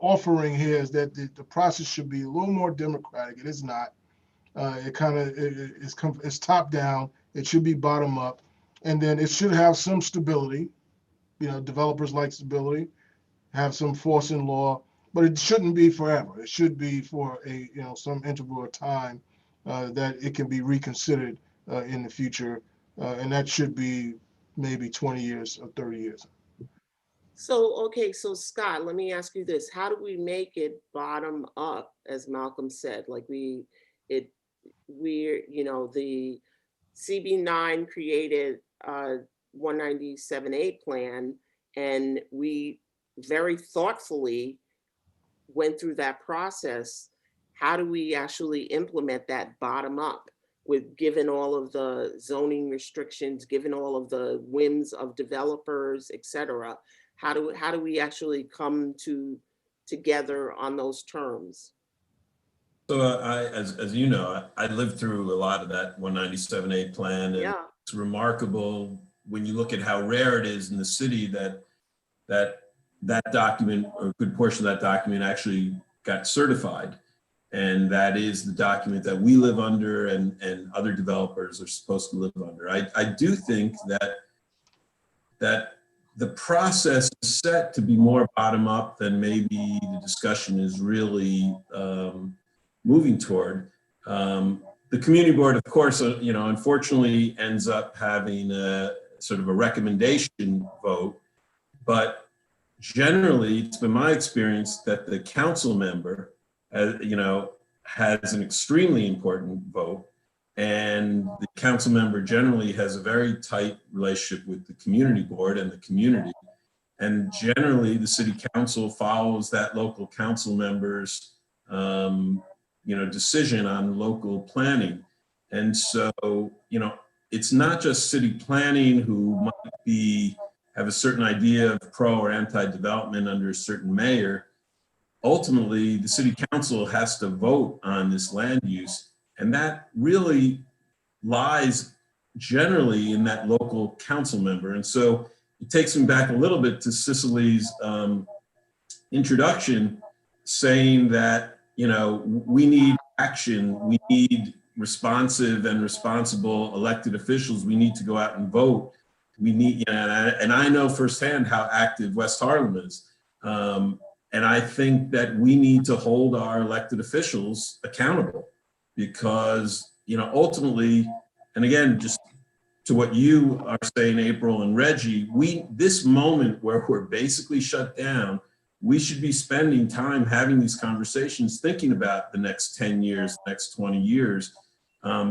offering here is that the process should be a little more democratic. It is not. It's top down. It should be bottom up, and then it should have some stability. Developers like stability, have some force in law, but it shouldn't be forever. It should be for some interval of time that it can be reconsidered in the future, and that should be maybe 20 years or 30 years. So Scott, let me ask you this: how do we make it bottom up, as Malcolm said? Like the CB9 created 197A plan, and we very thoughtfully went through that process. How do we actually implement that bottom up with given all of the zoning restrictions, given all of the whims of developers, et cetera? How do we actually come together on those terms? So as you know, I lived through a lot of that 197A plan, and Yeah. it's remarkable when you look at how rare it is in the city that document, or a good portion of that document, actually got certified. And that is the document that we live under and other developers are supposed to live under. I do think that the process is set to be more bottom up than maybe the discussion is really moving toward. The community board, of course, unfortunately ends up having a sort of a recommendation vote, but generally it's been my experience that the council member, has an extremely important vote, and the council member generally has a very tight relationship with the community board and the community. And generally the city council follows that local council member's, decision on local planning. And so, it's not just city planning who might have a certain idea of pro or anti-development under a certain mayor. Ultimately, the city council has to vote on this land use, and that really lies generally in that local council member. And so it takes me back a little bit to Cicely's introduction, saying that, we need action, we need responsive and responsible elected officials, we need to go out and vote. We need, and I know firsthand how active West Harlem is. And I think that we need to hold our elected officials accountable because, ultimately, and again, just to what you are saying, April and Reggie, this moment where we're basically shut down, we should be spending time having these conversations, thinking about the next 10 years, next 20 years,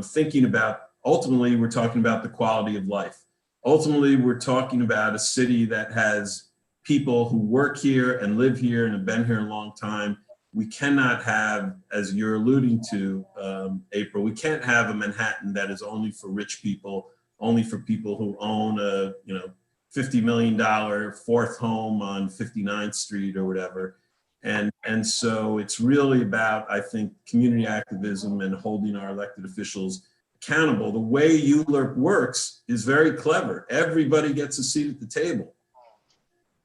thinking about, ultimately, we're talking about the quality of life. Ultimately, we're talking about a city that has people who work here and live here and have been here a long time. We cannot have, as you're alluding to, April, we can't have a Manhattan that is only for rich people, only for people who own a $50 million fourth home on 59th Street or whatever. And so it's really about, I think, community activism and holding our elected officials accountable. The way ULURP works is very clever. Everybody gets a seat at the table.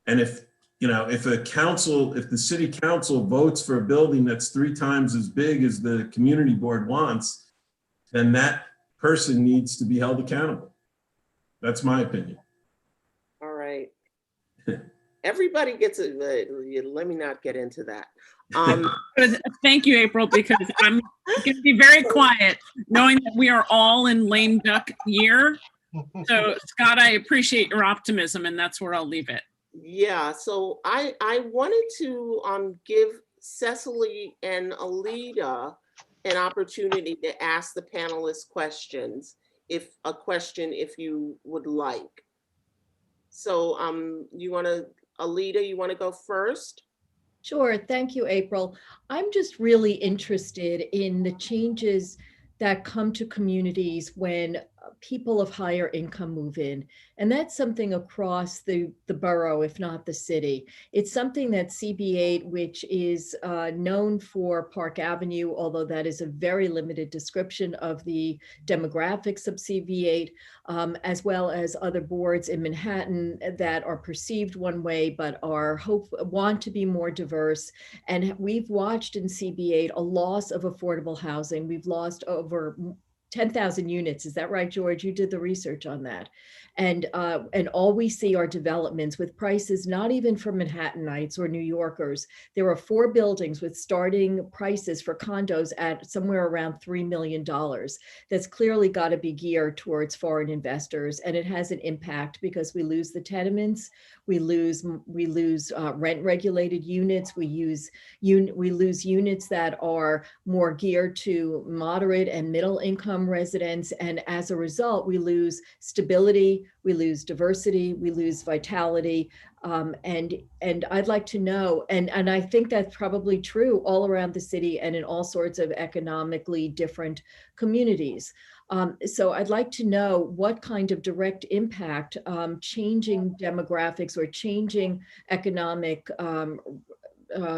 And if the city council votes for a building that's 3 times as big as the community board wants, then that person needs to be held accountable. That's my opinion. All right. Everybody gets it. Let me not get into that. Thank you, April, because I'm going to be very quiet, knowing that we are all in lame duck year. So, Scott, I appreciate your optimism, and that's where I'll leave it. Yeah, so I wanted to give Cecily and Alida an opportunity to ask the panelists questions, if you would like. So Alida, you want to go first? Sure. Thank you, April. I'm just really interested in the changes that come to communities when people of higher income move in. And that's something across the borough, if not the city. It's something that CB8, which is known for Park Avenue, although that is a very limited description of the demographics of CB8, as well as other boards in Manhattan that are perceived one way, but want to be more diverse. And we've watched in CB8 a loss of affordable housing. We've lost over 10,000 units. Is that right, George? You did the research on that. And all we see are developments with prices not even for Manhattanites or New Yorkers. There are 4 buildings with starting prices for condos at somewhere around $3 million. That's clearly got to be geared towards foreign investors. And it has an impact because we lose the tenements, we lose rent regulated units, we lose units that are more geared to moderate and middle income residents. And as a result, we lose stability, we lose diversity, we lose vitality. And I'd like to know, and I think that's probably true all around the city and in all sorts of economically different communities. So I'd like to know what kind of direct impact changing demographics or changing economic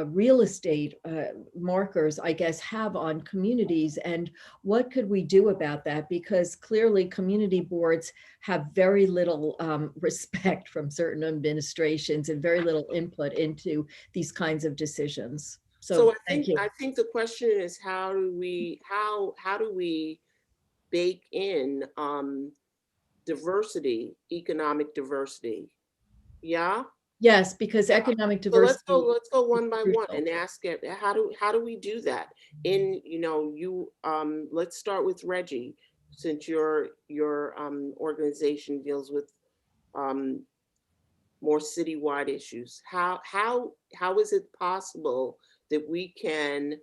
real estate markers, I guess, have on communities, and what could we do about that? Because clearly community boards have very little respect from certain administrations and very little input into these kinds of decisions. So Thank you. I think the question is, how do we bake in diversity, economic diversity? Yeah. Yes, because economic diversity. So let's go one by one crucial. and ask it, how do we do that? In, let's start with Reggie, since your organization deals with more citywide issues. How is it possible that we can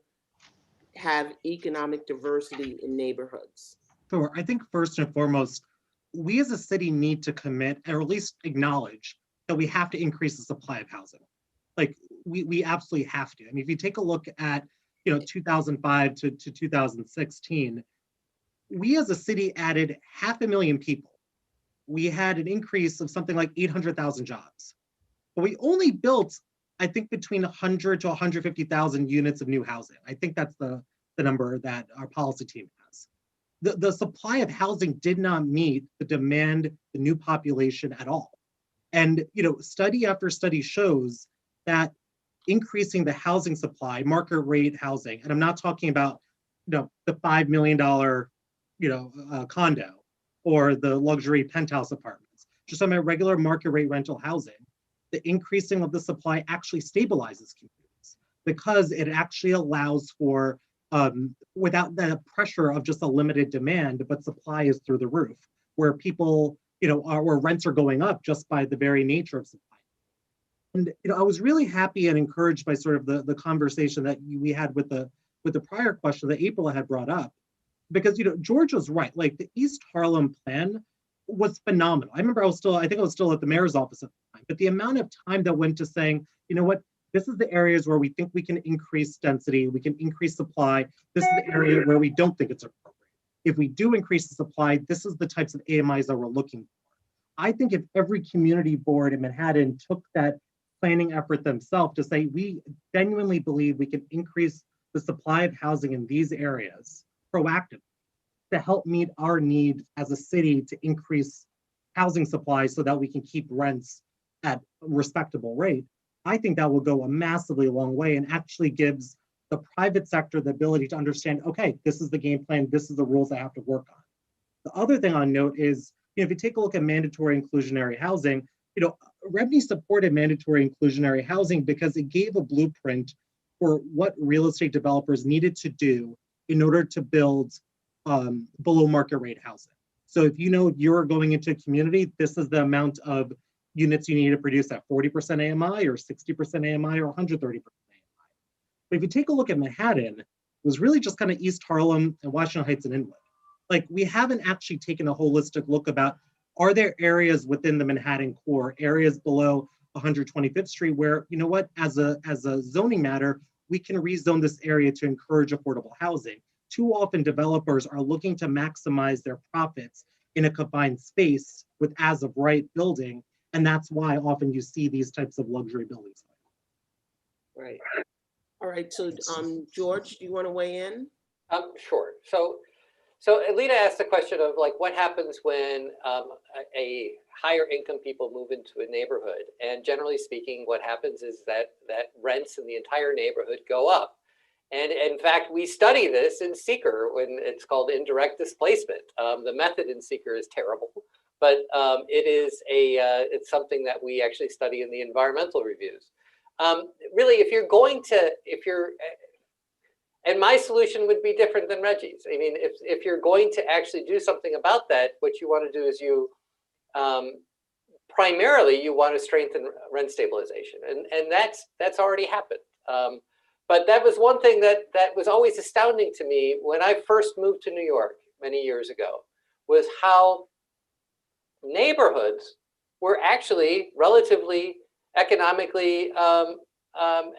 have economic diversity in neighborhoods? Sure. I think first and foremost, we as a city need to commit, or at least acknowledge, that we have to increase the supply of housing. Like we absolutely have to. I mean, if you take a look at 2005 to 2016, we as a city added 500,000 people. We had an increase of something like 800,000 jobs, but we only built, I think, between 100 to 150,000 units of new housing. I think that's the number that our policy team has. The supply of housing did not meet the demand, the new population at all. And study after study shows that increasing the housing supply, market rate housing, and I'm not talking about the $5 million condo or the luxury penthouse apartments, just on my regular market rate rental housing, the increasing of the supply actually stabilizes communities because it actually allows for, without the pressure of just a limited demand, but supply is through the roof, where people, where rents are going up just by the very nature of supply. And I was really happy and encouraged by sort of the conversation that we had with the prior question that April had brought up, because George was right. Like the East Harlem plan was phenomenal. I remember I think I was still at the mayor's office at the time, but the amount of time that went to saying, this is the areas where we think we can increase density, we can increase supply. This is the area where we don't think it's appropriate. If we do increase the supply, this is the types of AMIs that we're looking for. I think if every community board in Manhattan took that planning effort themselves to say, we genuinely believe we can increase the supply of housing in these areas proactively to help meet our need as a city to increase housing supply so that we can keep rents at a respectable rate, I think that will go a massively long way and actually gives the private sector the ability to understand, okay, this is the game plan, this is the rules I have to work on. The other thing I'll note is, if you take a look at mandatory inclusionary housing, REBNY supported mandatory inclusionary housing because it gave a blueprint for what real estate developers needed to do in order to build below market rate housing. So if you're going into a community, this is the amount of units you need to produce at 40% AMI or 60% AMI or 130% AMI. But if you take a look at Manhattan, it was really just kind of East Harlem and Washington Heights and Inwood. Like we haven't actually taken a holistic look about, are there areas within the Manhattan core, areas below 125th Street where, as a zoning matter, we can rezone this area to encourage affordable housing. Too often developers are looking to maximize their profits in a confined space with as of right building. And that's why often you see these types of luxury buildings. Right. All right. So, George, do you want to weigh in? Sure. So Alita asked the question of what happens when a higher income people move into a neighborhood, and generally speaking, what happens is that rents in the entire neighborhood go up. And in fact, we study this in Seeker when it's called indirect displacement. The method in Seeker is terrible, but it's something that we actually study in the environmental reviews. Really, and my solution would be different than Reggie's. I mean, if you're going to actually do something about that, what you want to do is primarily you want to strengthen rent stabilization, and that's already happened. But that was one thing that was always astounding to me when I first moved to New York many years ago, was how neighborhoods were actually relatively economically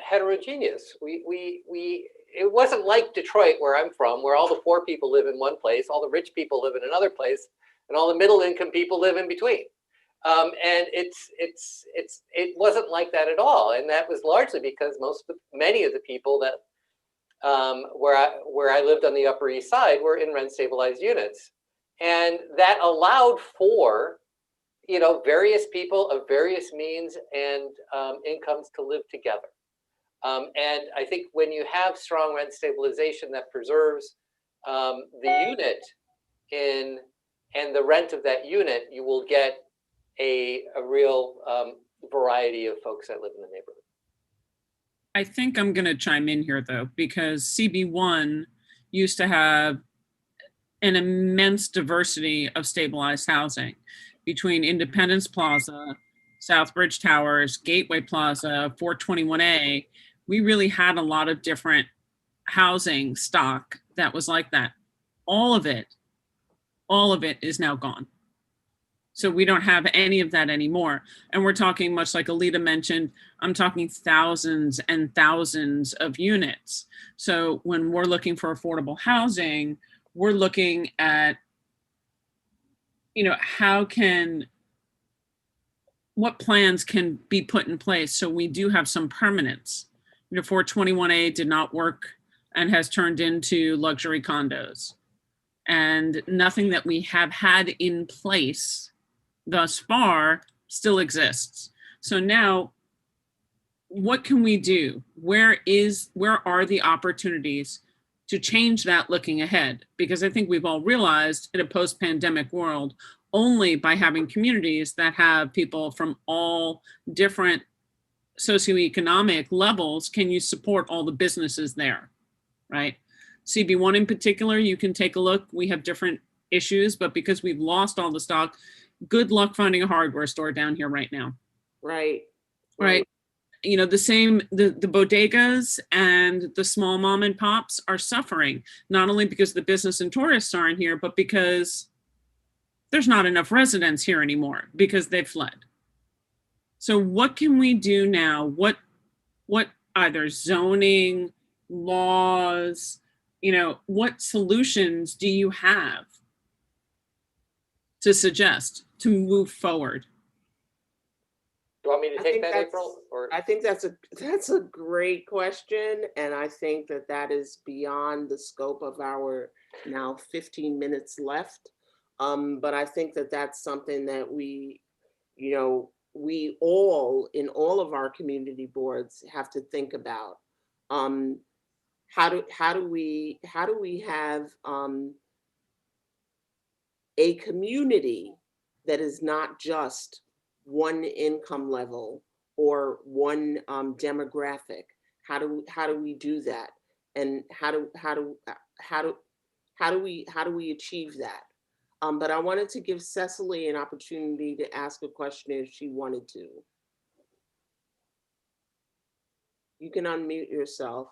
heterogeneous. It wasn't like Detroit, where I'm from, where all the poor people live in one place, all the rich people live in another place, and all the middle income people live in between. And it wasn't like that at all. And that was largely because many of the people that where I lived on the Upper East Side were in rent stabilized units. And that allowed for, various people of various means and incomes to live together. And I think when you have strong rent stabilization that preserves the unit and the rent of that unit, you will get a real variety of folks that live in the neighborhood. I think I'm going to chime in here though, because CB1 used to have an immense diversity of stabilized housing between Independence Plaza, Southbridge Towers, Gateway Plaza, 421A. We really had a lot of different housing stock that was like that. All of it is now gone. So we don't have any of that anymore. And we're talking, much like Alita mentioned, I'm talking thousands and thousands of units. So when we're looking for affordable housing, we're looking at, what plans can be put in place so we do have some permanence. 421A did not work and has turned into luxury condos. And nothing that we have had in place thus far still exists. So now, what can we do? Where are the opportunities to change that looking ahead? Because I think we've all realized in a post-pandemic world, only by having communities that have people from all different socioeconomic levels can you support all the businesses there, right? CB1 in particular, you can take a look. We have different issues, but because we've lost all the stock, good luck finding a hardware store down here right now. Right. The same, the bodegas and the small mom and pops are suffering, not only because the business and tourists aren't here, but because there's not enough residents here anymore because they've fled. So what can we do now? What either zoning, laws, what solutions do you have to suggest to move forward? Do you want me to take that, April? Or I think that's a great question, and I think that is beyond the scope of our now 15 minutes left. But I think that's something that we all in all of our community boards have to think about. How do we have a community that is not just one income level or one demographic? How do we do that? And how do we achieve that? But I wanted to give Cecily an opportunity to ask a question if she wanted to. You can unmute yourself.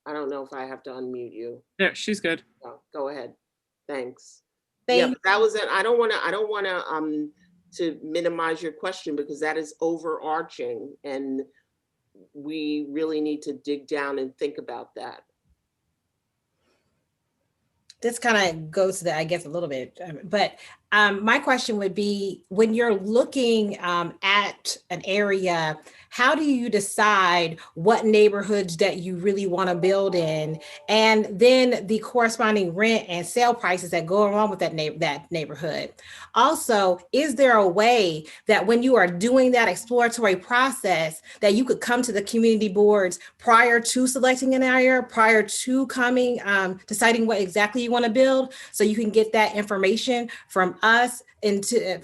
I don't know if I have to unmute you. Yeah, she's good. Oh, go ahead. Thanks. Thank But that was it. I don't want to minimize your question because that is overarching and we really need to dig down and think about that. This kind of goes to that, I guess, a little bit, but my question would be, when you're looking at an area, how do you decide what neighborhoods that you really want to build in, and then the corresponding rent and sale prices that go along with that neighborhood? Also, is there a way that when you are doing that exploratory process that you could come to the community boards prior to selecting an area, prior to coming, deciding what exactly you want to build, so you can get that information from us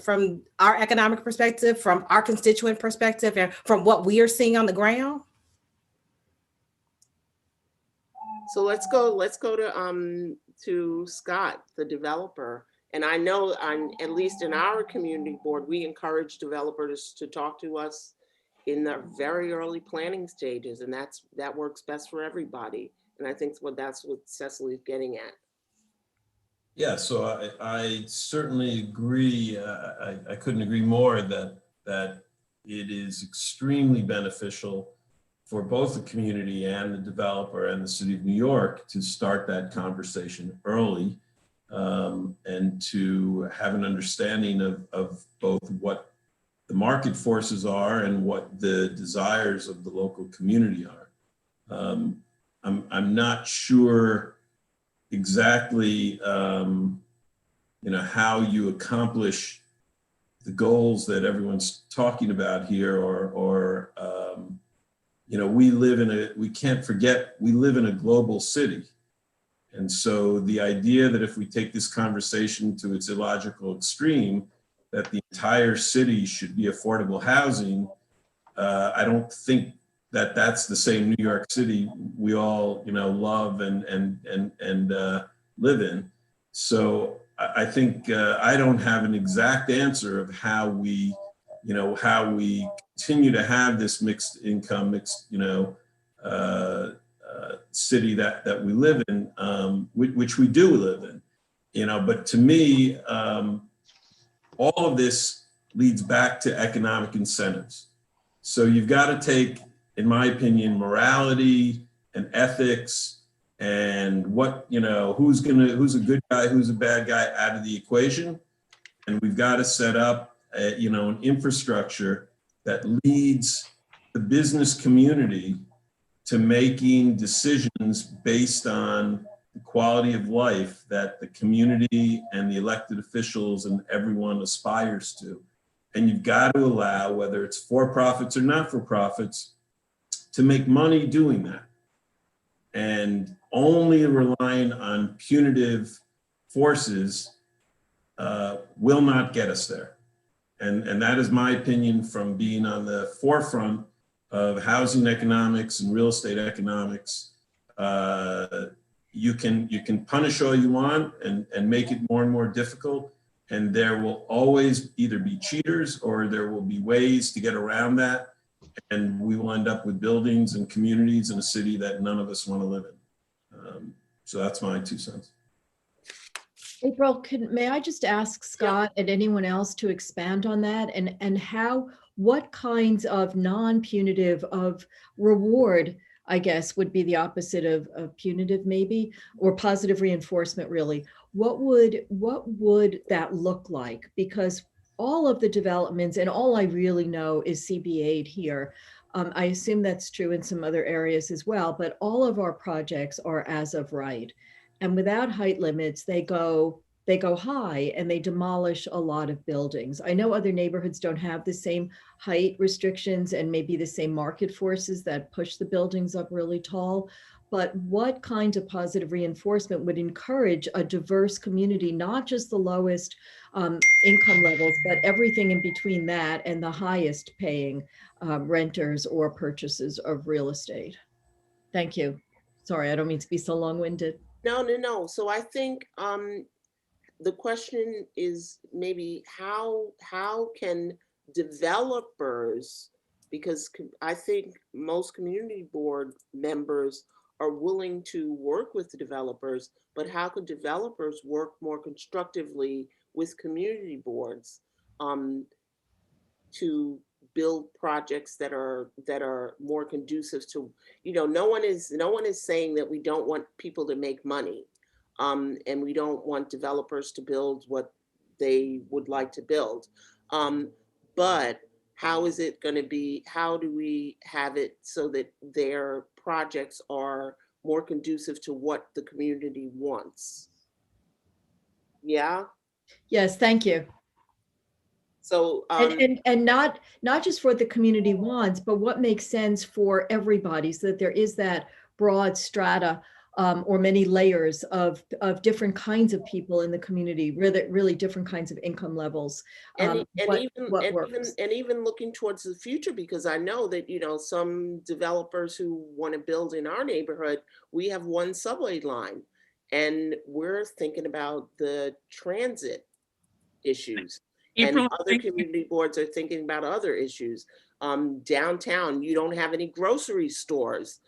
from our economic perspective, from our constituent perspective, and from what we are seeing on the ground? So let's go to Scott, the developer. And I know at least in our community board, we encourage developers to talk to us in the very early planning stages, and that works best for everybody. And I think that's what Cecily's getting at. Yeah, so I certainly agree. I couldn't agree more that it is extremely beneficial for both the community and the developer and the city of New York to start that conversation early. and to have an understanding of both what the market forces are and what the desires of the local community are. I'm not sure exactly, how you accomplish the goals that everyone's talking about here, or we can't forget, we live in a global city. And so the idea that if we take this conversation to its illogical extreme, that the entire city should be affordable housing, I don't think that that's the same New York City we all, love and live in. So I think I don't have an exact answer of how we continue to have this mixed income, city that we live in, which we do live in, but to me, all of this leads back to economic incentives. So you've got to take, in my opinion, morality and ethics and who's a good guy, who's a bad guy out of the equation. And we've got to set up an infrastructure that leads the business community to making decisions based on the quality of life that the community and the elected officials and everyone aspires to. And you've got to allow, whether it's for-profits or not-for-profits, to make money doing that. And only relying on punitive forces will not get us there. And that is my opinion from being on the forefront of housing economics and real estate economics. You can punish all you want and make it more and more difficult. And there will always either be cheaters or there will be ways to get around that. And we will end up with buildings and communities in a city that none of us want to live in. So that's my 2 cents. April, may I just ask Scott and anyone else to expand on that, and what kinds of non-punitive of reward, I guess, would be the opposite of punitive maybe, or positive reinforcement really. What would that look like? Because all of the developments, and all I really know is CB8 here. I assume that's true in some other areas as well, but all of our projects are as of right. And without height limits, they go high and they demolish a lot of buildings. I know other neighborhoods don't have the same height restrictions and maybe the same market forces that push the buildings up really tall, but what kind of positive reinforcement would encourage a diverse community, not just the lowest income levels, but everything in between that and the highest paying renters or purchasers of real estate? Thank you. Sorry, I don't mean to be so long-winded. No. So I think the question is maybe how can developers, because I think most community board members are willing to work with the developers, but how could developers work more constructively with community boards to build projects that are more conducive to, no one is saying that we don't want people to make money, and we don't want developers to build what they would like to build, but how is it going to be? How do we have it so that their projects are more conducive to what the community wants? Yeah. Yes, thank you. So and not just for what the community wants, but what makes sense for everybody, so that there is that broad strata or many layers of different kinds of people in the community, really different kinds of income levels. And even looking towards the future, because I know that some developers who want to build in our neighborhood, we have one subway line, and we're thinking about the transit issues. April, and other community boards are thinking about other issues. Downtown, you don't have any grocery stores.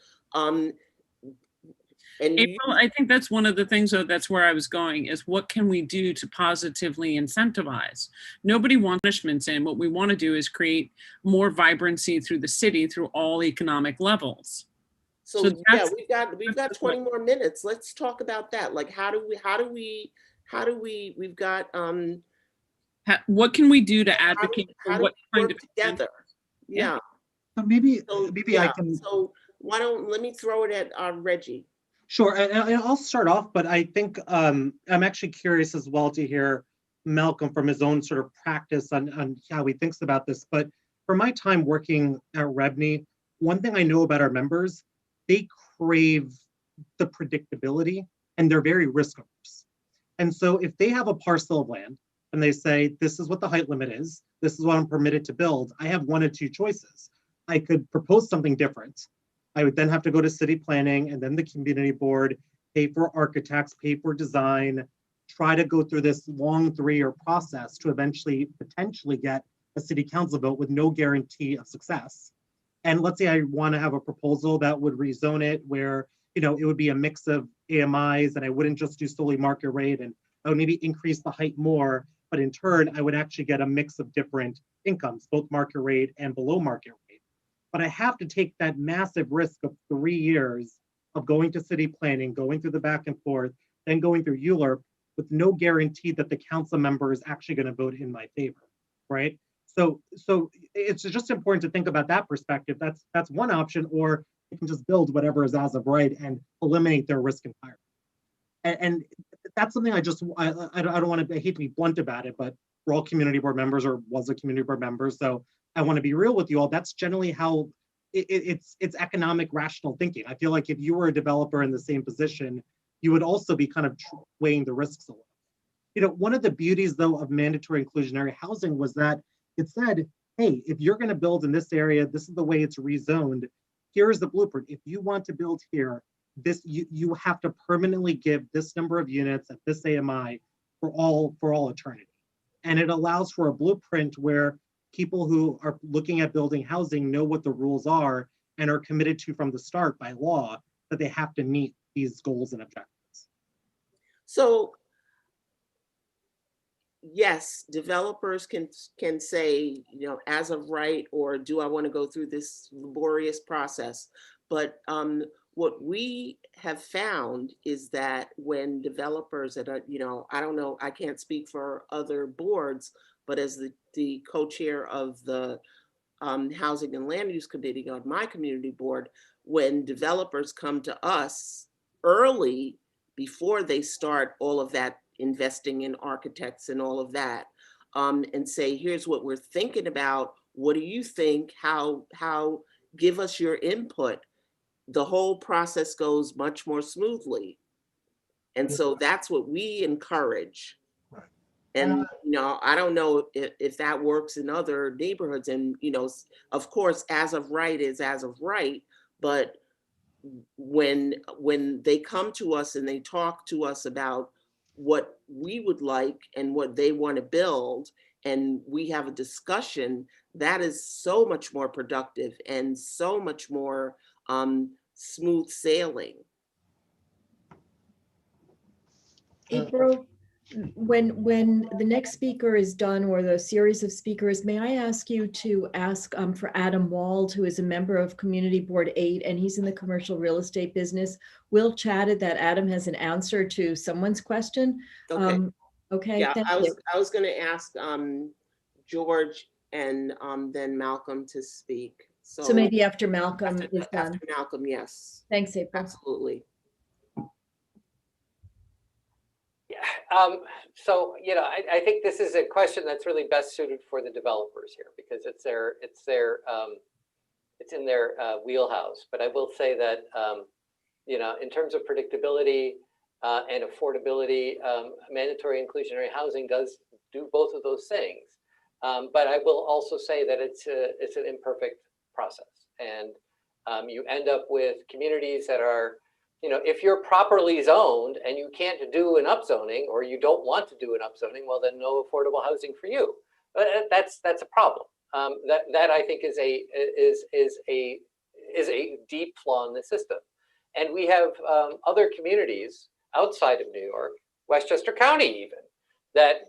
April, I think that's one of the things, though, that's where I was going, is what can we do to positively incentivize? Nobody wants punishments in. What we want to do is create more vibrancy through the city, through all economic levels. So yeah, we've got 20 more minutes. Let's talk about that. Like, how do we how do we've got, What can we do to how do advocate how for do what we kind work of together? Yeah. Yeah. So maybe So, I yeah, can. so why don't, let me throw it at Reggie. Sure, and I'll start off, but I think I'm actually curious as well to hear Malcolm from his own sort of practice on how he thinks about this. But for my time working at Rebney, one thing I know about our members, they crave the predictability and they're very risk averse. And so if they have a parcel of land and they say, this is what the height limit is, this is what I'm permitted to build, I have one of two choices. I could propose something different. I would then have to go to city planning and then the community board, pay for architects, pay for design, try to go through this long 3-year process to eventually potentially get a city council vote with no guarantee of success. And let's say I want to have a proposal that would rezone it where, you know, it would be a mix of AMIs and I wouldn't just do solely market rate, and I would maybe increase the height more, but in turn, I would actually get a mix of different incomes, both market rate and below market rate. But I have to take that massive risk of 3 years of going to city planning, going through the back and forth, then going through ULURP with no guarantee that the council member is actually going to vote in my favor, right? So it's just important to think about that perspective. That's one option, or you can just build whatever is as of right and eliminate their risk entirely. And that's something I don't want to, I hate to be blunt about it, but we're all community board members or was a community board member. So I want to be real with you all. That's generally how it's economic rational thinking. I feel like if you were a developer in the same position, you would also be kind of weighing the risks a little. You know, one of the beauties though of mandatory inclusionary housing was that it said, hey, if you're going to build in this area, this is the way it's rezoned. Here's the blueprint. If you want to build here, this you have to permanently give this number of units at this AMI for all eternity. And it allows for a blueprint where people who are looking at building housing know what the rules are and are committed to from the start by law that they have to meet these goals and objectives. So yes, developers can say, you know, as of right, or do I want to go through this laborious process? But what we have found is that when developers that are, you know, I don't know, I can't speak for other boards, but as the co-chair of the Housing and Land Use Committee on my community board, when developers come to us early before they start all of that investing in architects and all of that, and say, here's what we're thinking about. What do you think? How give us your input. The whole process goes much more smoothly. And so that's what we encourage. Right. And, you know, I don't know if that works in other neighborhoods. And, you know, of course, as of right is as of right. But when they come to us and they talk to us about what we would like and what they want to build, and we have a discussion, that is so much more productive and so much more smooth sailing. April, when the next speaker is done, or the series of speakers, may I ask you to ask for Adam Wald, who is a member of Community Board 8, and he's in the commercial real estate business. Will chatted that Adam has an answer to someone's question. Okay. Okay. Yeah, thank I you. was going to ask George and then Malcolm to speak. So maybe after Malcolm is done. After Malcolm, yes. Thanks, April. Absolutely. So, you know, I think this is a question that's really best suited for the developers here, because it's in their wheelhouse. But I will say that, you know, in terms of predictability and affordability, mandatory inclusionary housing does do both of those things. But I will also say that it's an imperfect process, and you end up with communities that are, you know, if you're properly zoned and you can't do an upzoning, or you don't want to do an upzoning, well, then no affordable housing for you. That's a problem. That I think is a deep flaw in the system. And we have other communities outside of New York, Westchester County even, that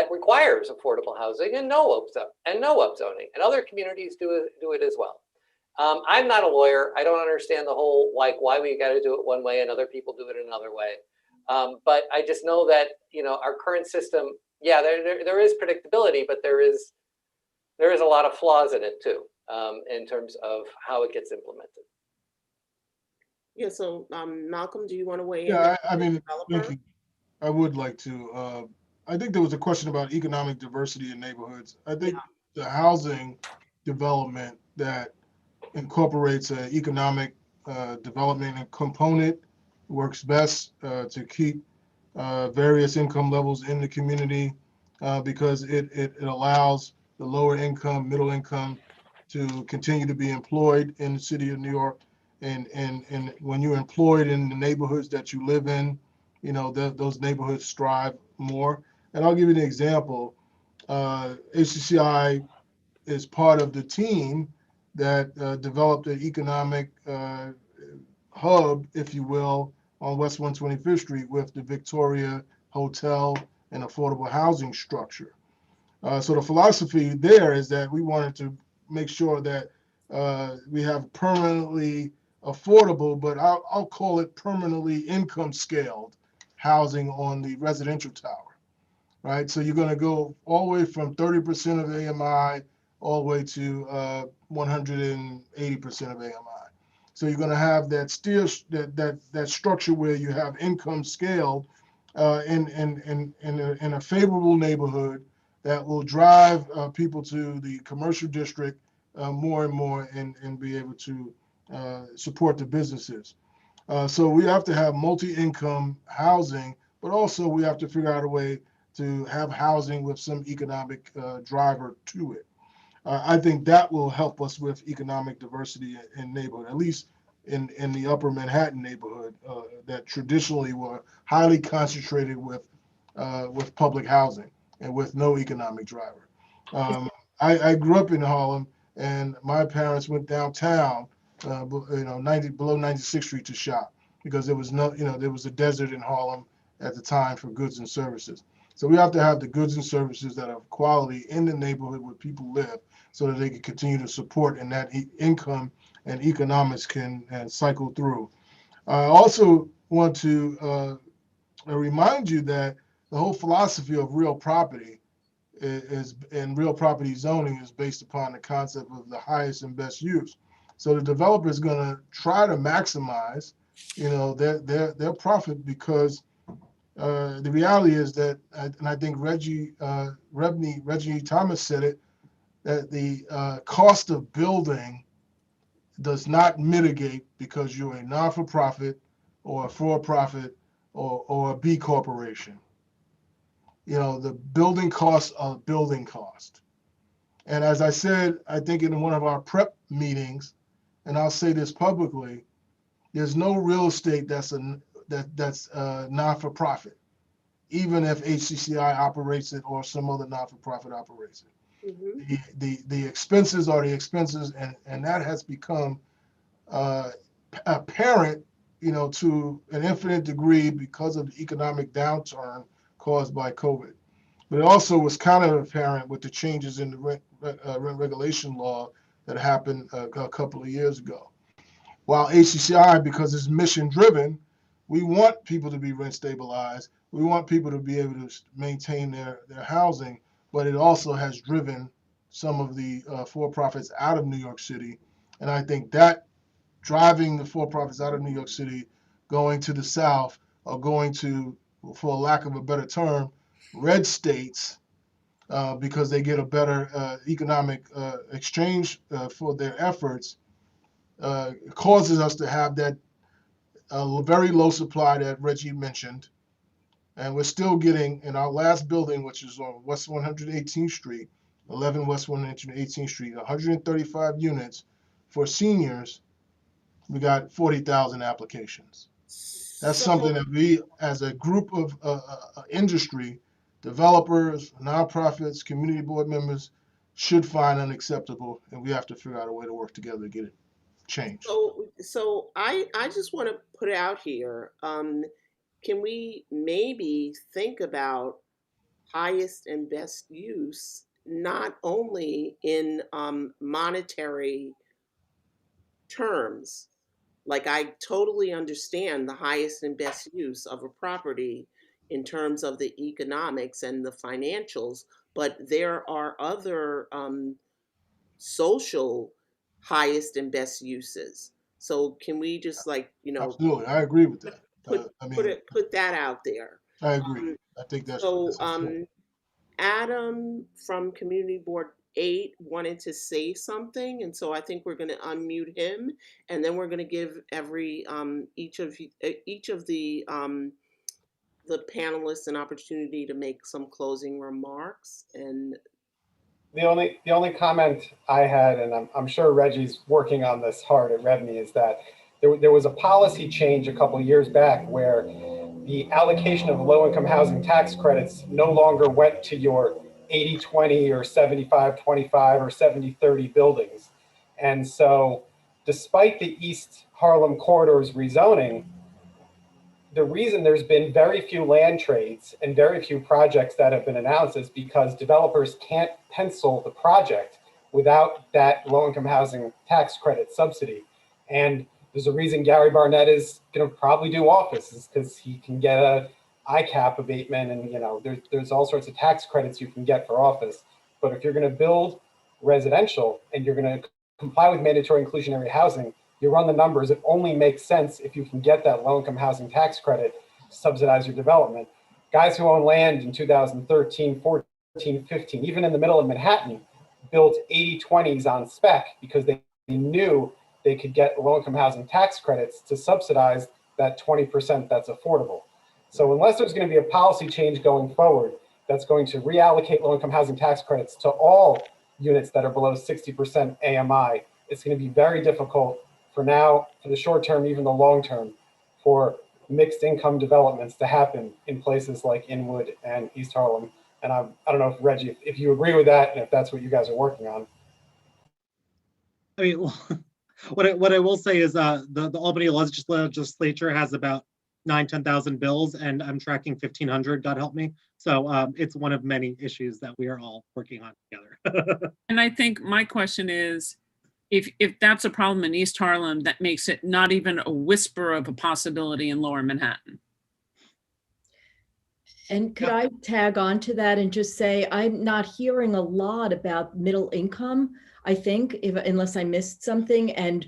requires affordable housing and no upzoning, and other communities do it as well. I'm not a lawyer. I don't understand the whole, like, why we got to do it one way and other people do it another way. But I just know that, our current system, yeah, there is predictability, but there is a lot of flaws in it too, in terms of how it gets implemented. Yeah, so Malcolm, do you want to weigh in? Yeah, I as a mean, developer? thank you. I would like to. I think there was a question about economic diversity in neighborhoods. I think the housing development that incorporates an economic development and component works best to keep various income levels in the community because it allows the lower income, middle income to continue to be employed in the city of New York. And when you're employed in the neighborhoods that you live in, those neighborhoods strive more. And I'll give you an example. HCCI is part of the team that developed an economic hub, if you will, on West 125th Street with the Victoria Hotel and affordable housing structure. So the philosophy there is that we wanted to make sure that we have permanently affordable, but I'll call it permanently income scaled housing on the residential tower, right? So you're going to go all the way from 30% of AMI all the way to 180% of AMI. So you're going to have that structure where you have income scaled in a favorable neighborhood that will drive people to the commercial district more and more and be able to support the businesses. So we have to have multi-income housing, but also we have to figure out a way to have housing with some economic driver to it. I think that will help us with economic diversity in neighborhood, at least in the upper Manhattan neighborhood that traditionally were highly concentrated with public housing and with no economic driver. I grew up in Harlem, and my parents went downtown, below 96th Street to shop because there was there was a desert in Harlem at the time for goods and services. So we have to have the goods and services that are of quality in the neighborhood where people live so that they can continue to support and that income and economics can cycle through. I also want to remind you that the whole philosophy of real property and real property zoning is based upon the concept of the highest and best use. So the developer is going to try to maximize, their profit because the reality is that, and I think Reggie Thomas said it, that the cost of building does not mitigate because you're a non-for-profit or a for-profit or a B corporation. The building costs are building cost. And as I said, I think in one of our prep meetings, and I'll say this publicly, there's no real estate that's non-for-profit, even if HCCI operates it or some other non-for-profit operates it. Mm-hmm. The expenses are the expenses, and that has become apparent, to an infinite degree because of the economic downturn caused by COVID. But it also was kind of apparent with the changes in the rent regulation law that happened a couple of years ago. While HCCI, because it's mission driven, we want people to be rent stabilized. We want people to be able to maintain their housing, but it also has driven some of the for-profits out of New York City. And I think that driving the for-profits out of New York City, going to the South, or going to, for lack of a better term, red states, because they get a better economic exchange for their efforts, causes us to have that very low supply that Reggie mentioned. And we're still getting, in our last building, which is on West 118th Street, 11 West 118th Street, 135 units for seniors. We got 40,000 applications. That's something that we, as a group of industry, developers, nonprofits, community board members, should find unacceptable, and we have to figure out a way to work together to get it changed. So I just want to put it out here. Can we maybe think about highest and best use, not only in monetary terms, like, I totally understand the highest and best use of a property in terms of the economics and the financials, but there are other social highest and best uses. So can we just, like, Absolutely, I agree with that. I mean, put that out there? I agree. Um, I think that's so important. Adam from Community Board 8 wanted to say something, and so I think we're going to unmute him, and then we're going to give each of the panelists an opportunity to make some closing remarks. And the only comment I had, and I'm sure Reggie's working on this hard at Revney, is that there was a policy change a couple of years back where the allocation of low-income housing tax credits no longer went to your 80-20 or 75-25 or 70-30 buildings. And so despite the East Harlem corridor's rezoning, the reason there's been very few land trades and very few projects that have been announced is because developers can't pencil the project without that low-income housing tax credit subsidy. And there's a reason Gary Barnett is going to probably do office, is because he can get a ICAP abatement, and there's all sorts of tax credits you can get for office. But if you're going to build residential and you're going to comply with mandatory inclusionary housing, you run the numbers, it only makes sense if you can get that low-income housing tax credit to subsidize your development. Guys who own land in 2013, 14, 15, even in the middle of Manhattan, built 80-20s on spec because they knew they could get low-income housing tax credits to subsidize that 20% that's affordable. So unless there's going to be a policy change going forward that's going to reallocate low-income housing tax credits to all units that are below 60% AMI, it's going to be very difficult for now, for the short term, even the long term, for mixed income developments to happen in places like Inwood and East Harlem. And I don't know if Reggie, if you agree with that, and if that's what you guys are working on. I mean, what I will say is the Albany legislature has about 10,000 bills, and I'm tracking 1,500, God help me. So it's one of many issues that we are all working on together. And I think my question is, if that's a problem in East Harlem, that makes it not even a whisper of a possibility in Lower Manhattan. And could I tag on to that and just say, I'm not hearing a lot about middle income, I think, unless I missed something. And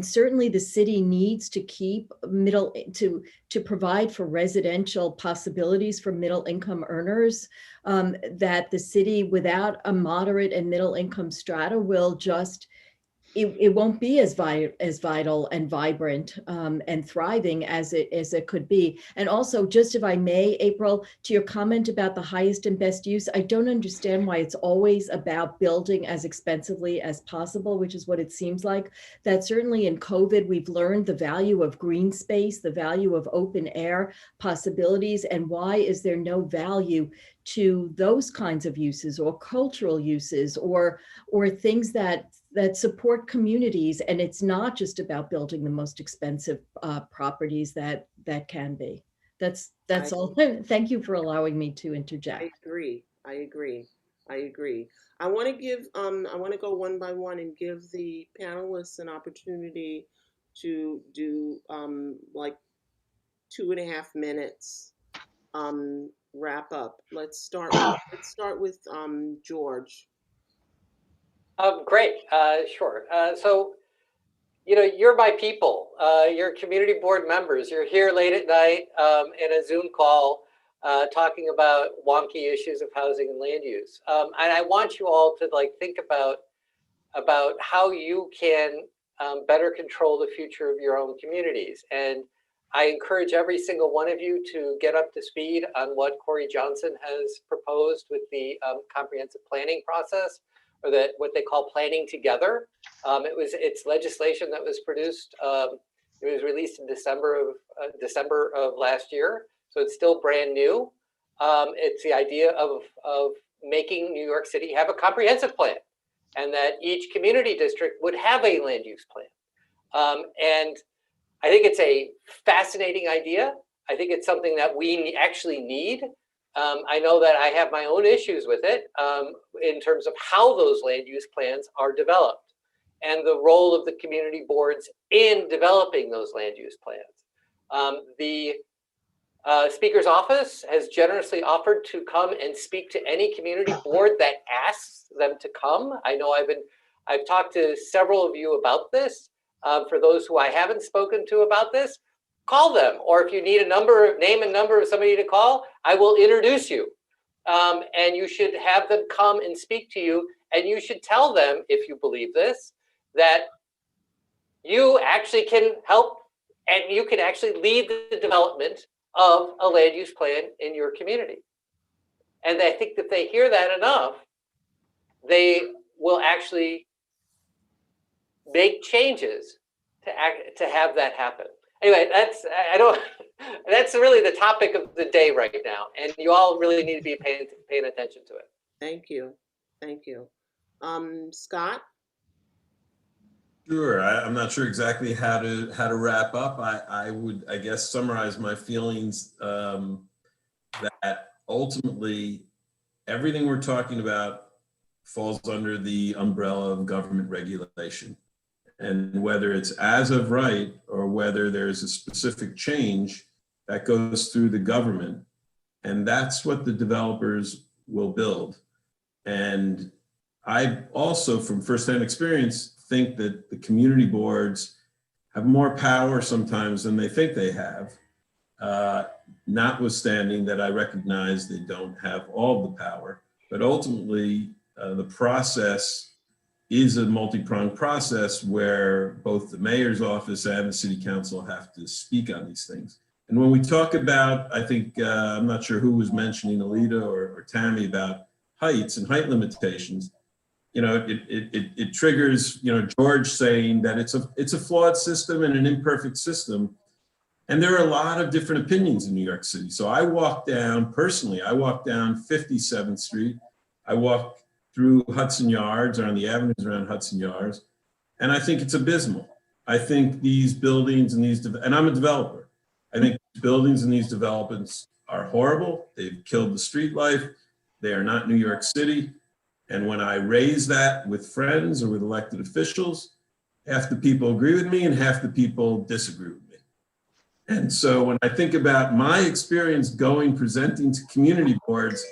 certainly the city needs to keep to provide for residential possibilities for middle income earners, that the city without a moderate and middle income strata will just, it won't be as vital and vibrant and thriving as it could be. And also, just if I may, April, to your comment about the highest and best use, I don't understand why it's always about building as expensively as possible, which is what it seems like. That certainly in COVID, we've learned the value of green space, the value of open air possibilities, and why is there no value to those kinds of uses or cultural uses or things that support communities. And it's not just about building the most expensive properties that can be. That's all. Thank you for allowing me to interject. I agree. I want to go one by one and give the panelists an opportunity to do like 2.5 minutes wrap up. Let's start with George. Great, sure. So, you're my people. You're community board members. You're here late at night in a Zoom call talking about wonky issues of housing and land use. And I want you all to think about how you can better control the future of your own communities. And I encourage every single one of you to get up to speed on what Corey Johnson has proposed with the comprehensive planning process, or what they call planning together. It's legislation that was produced. It was released in December of last year, so it's still brand new. It's the idea of making New York City have a comprehensive plan, and that each community district would have a land use plan. And I think it's a fascinating idea. I think it's something that we actually need. I know that I have my own issues with it in terms of how those land use plans are developed. and the role of the community boards in developing those land use plans. The Speaker's office has generously offered to come and speak to any community board that asks them to come. I know I've talked to several of you about this. For those who I haven't spoken to about this, call them. Or if you need name and number of somebody to call, I will introduce you. And you should have them come and speak to you. And you should tell them, if you believe this, that you actually can help and you can actually lead the development of a land use plan in your community. And I think that they hear that enough, they will actually make changes to have that happen. Anyway, that's really the topic of the day right now, and you all really need to be paying attention to it. Thank you. Scott? Sure. I'm not sure exactly how to wrap up. I would, I guess, summarize my feelings that ultimately everything we're talking about falls under the umbrella of government regulation. And whether it's as of right or whether there's a specific change that goes through the government, and that's what the developers will build. And I also, from firsthand experience, think that the community boards have more power sometimes than they think they have, notwithstanding that I recognize they don't have all the power. But ultimately, the process is a multi-pronged process where both the mayor's office and the city council have to speak on these things. And when we talk about, I think, I'm not sure who was mentioning, Alita or Tammy, about heights and height limitations, you know, it triggers, you know, George saying that it's a flawed system and an imperfect system. And there are a lot of different opinions in New York City. So I walked down 57th Street. I walked through Hudson Yards, or on the avenues around Hudson Yards, and I think it's abysmal. I think these buildings and and I'm a developer, I think buildings and these developments are horrible. They've killed the street life. They are not New York City. And when I raise that with friends or with elected officials, half the people agree with me and half the people disagree with me. And so when I think about my experience presenting to community boards,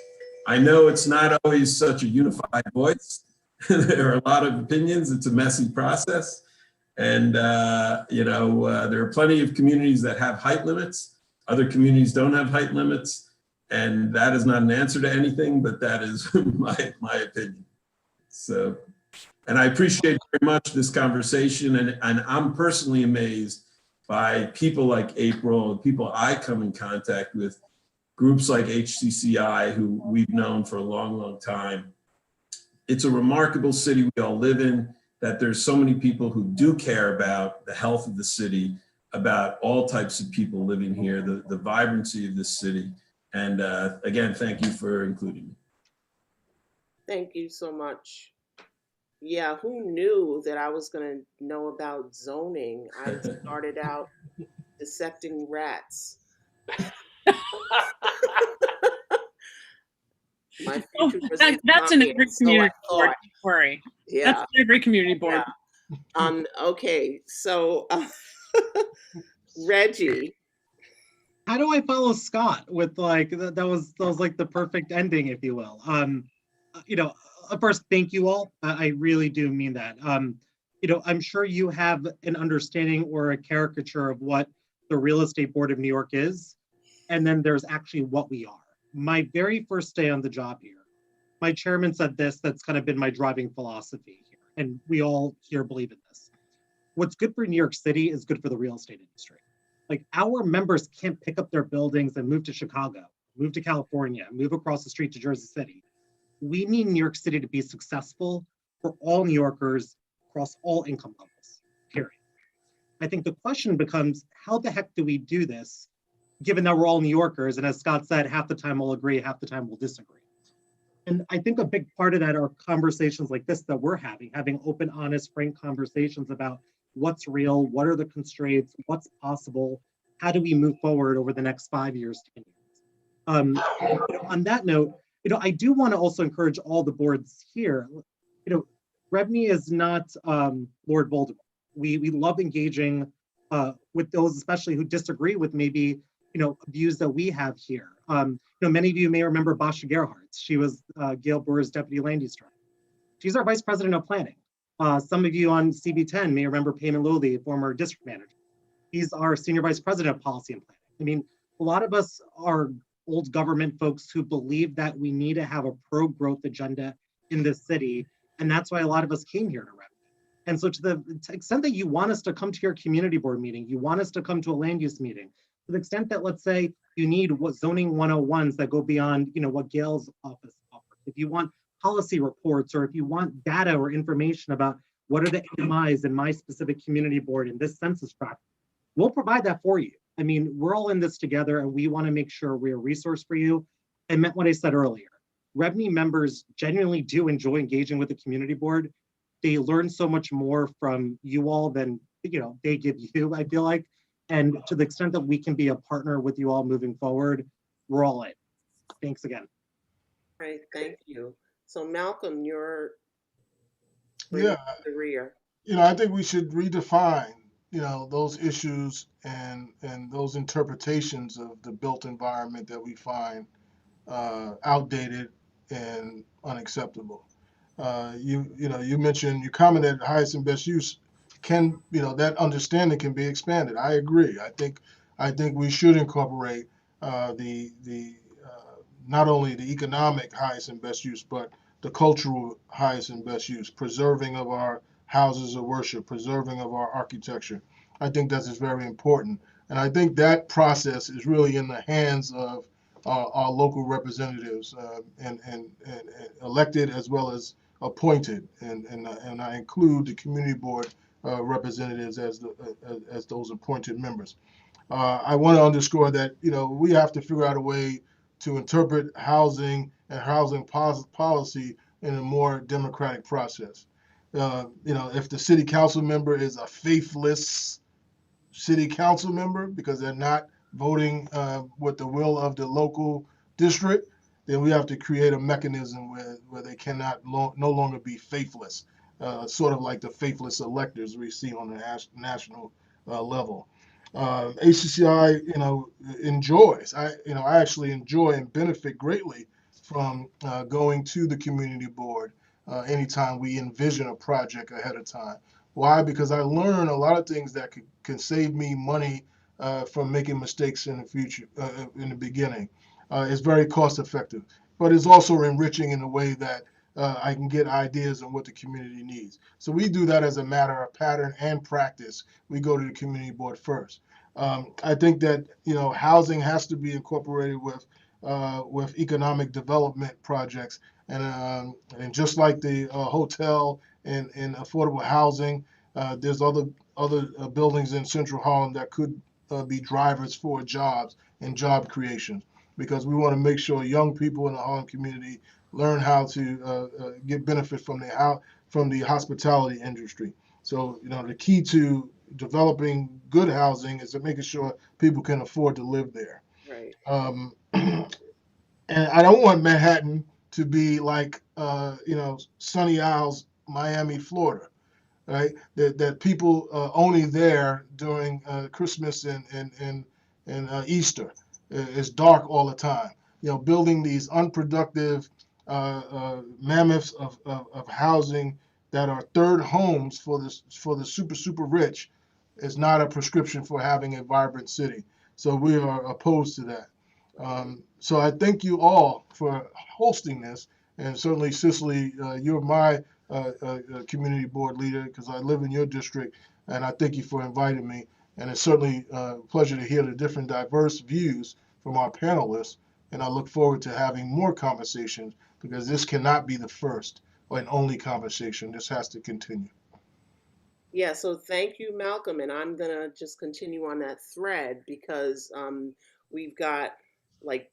I know it's not always such a unified voice. There are a lot of opinions. It's a messy process. And, there are plenty of communities that have height limits. Other communities don't have height limits. And that is not an answer to anything, but that is my opinion. So, and I appreciate very much this conversation. And I'm personally amazed by people like April, people I come in contact with, groups like HCCI, who we've known for a long, long time. It's a remarkable city we all live in, that there's so many people who do care about the health of the city, about all types of people living here, the vibrancy of this city. And again, thank you for including me. Thank you so much. Yeah, who knew that I was going to know about zoning? I started out dissecting rats. My future was that's in every community board. Don't worry. Yeah, that's in every community board. Yeah. Okay, so Reggie. How do I follow Scott with like that was like the perfect ending, if you will? First, thank you all. I really do mean that. I'm sure you have an understanding or a caricature of what the Real Estate Board of New York is, and then there's actually what we are. My very first day on the job here, my chairman said this, that's kind of been my driving philosophy here, and we all here believe in this. What's good for New York City is good for the real estate industry. Like, our members can't pick up their buildings and move to Chicago, move to California, move across the street to Jersey City. We need New York City to be successful for all New Yorkers across all income levels, period. I think the question becomes, how the heck do we do this, given that we're all New Yorkers, and as Scott said, half the time we'll agree, half the time we'll disagree. And I think a big part of that are conversations like this that we're having open, honest, frank conversations about what's real, what are the constraints, what's possible, how do we move forward over the next 5 years, 10 years. On that note, I do want to also encourage all the boards here, Rebney is not Lord Voldemort. We love engaging with those, especially who disagree with maybe views that we have here. Many of you may remember Basha Gerhardt. She was Gail Brewer's deputy land use director. She's our vice president of planning. Some of you on CB10 may remember Payman Lowley, former district manager. He's our senior vice president of policy and planning. I mean, a lot of us are old government folks who believe that we need to have a pro-growth agenda in this city. And that's why a lot of us came here to Rebney. And so to the extent that you want us to come to your community board meeting, you want us to come to a land use meeting, to the extent that, let's say, you need what zoning 101s that go beyond what Gail's office offers. If you want policy reports, or if you want data or information about what are the AMIs in my specific community board in this census tract, we'll provide that for you. I mean, we're all in this together, and we want to make sure we're a resource for you. I meant what I said earlier. Rebney members genuinely do enjoy engaging with the community board. They learn so much more from you all than they give you, I feel like. And to the extent that we can be a partner with you all moving forward, we're all in. Thanks again. Right, thank you. So Malcolm, you're Yeah, the rear. I think we should redefine, those issues and those interpretations of the built environment that we find outdated and unacceptable. You mentioned, you commented highest and best use can, that understanding can be expanded. I agree. I think we should incorporate the not only the economic highest and best use, but the cultural highest and best use, preserving of our houses of worship, preserving of our architecture. I think that is very important. And I think that process is really in the hands of our local representatives and elected as well as appointed. And I include the community board representatives as those appointed members. I want to underscore that, we have to figure out a way to interpret housing and housing policy in a more democratic process. If the city council member is a faithless city council member because they're not voting with the will of the local district, then we have to create a mechanism where they cannot no longer be faithless, sort of like the faithless electors we see on the national level. HCCI, enjoys. I actually enjoy and benefit greatly from going to the community board anytime we envision a project ahead of time. Why? Because I learn a lot of things that can save me money from making mistakes in the future, in the beginning. It's very cost effective, but it's also enriching in a way that I can get ideas on what the community needs. So we do that as a matter of pattern and practice. We go to the community board first. I think that housing has to be incorporated with economic development projects, and just like the hotel and affordable housing, there's other buildings in Central Harlem that could be drivers for jobs and job creation, because we want to make sure young people in the Harlem community learn how to get benefit from the hospitality industry. So the key to developing good housing is to making sure people can afford to live there. Right. And I don't want Manhattan to be like Sunny Isles, Miami, Florida, right? That people only there during Christmas and Easter. It's dark all the time. Building these unproductive mammoths of housing that are third homes for the super rich is not a prescription for having a vibrant city. So we are opposed to that. So I thank you all for hosting this, and certainly Cicely, you're my community board leader because I live in your district, and I thank you for inviting me. And it's certainly a pleasure to hear the different diverse views from our panelists, and I look forward to having more conversations, because this cannot be the first or an only conversation. This has to continue. Yeah, so thank you, Malcolm. And I'm going to just continue on that thread because we've got like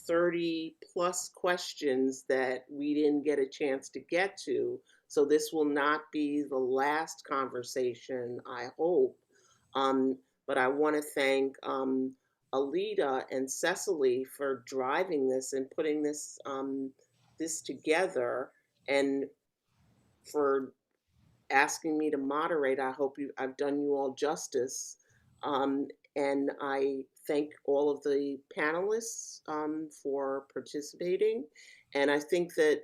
30 plus questions that we didn't get a chance to get to. So this will not be the last conversation, I hope. But I want to thank Alita and Cecily for driving this and putting this this together, and for asking me to moderate. I hope I've done you all justice. And I thank all of the panelists for participating. And I think that,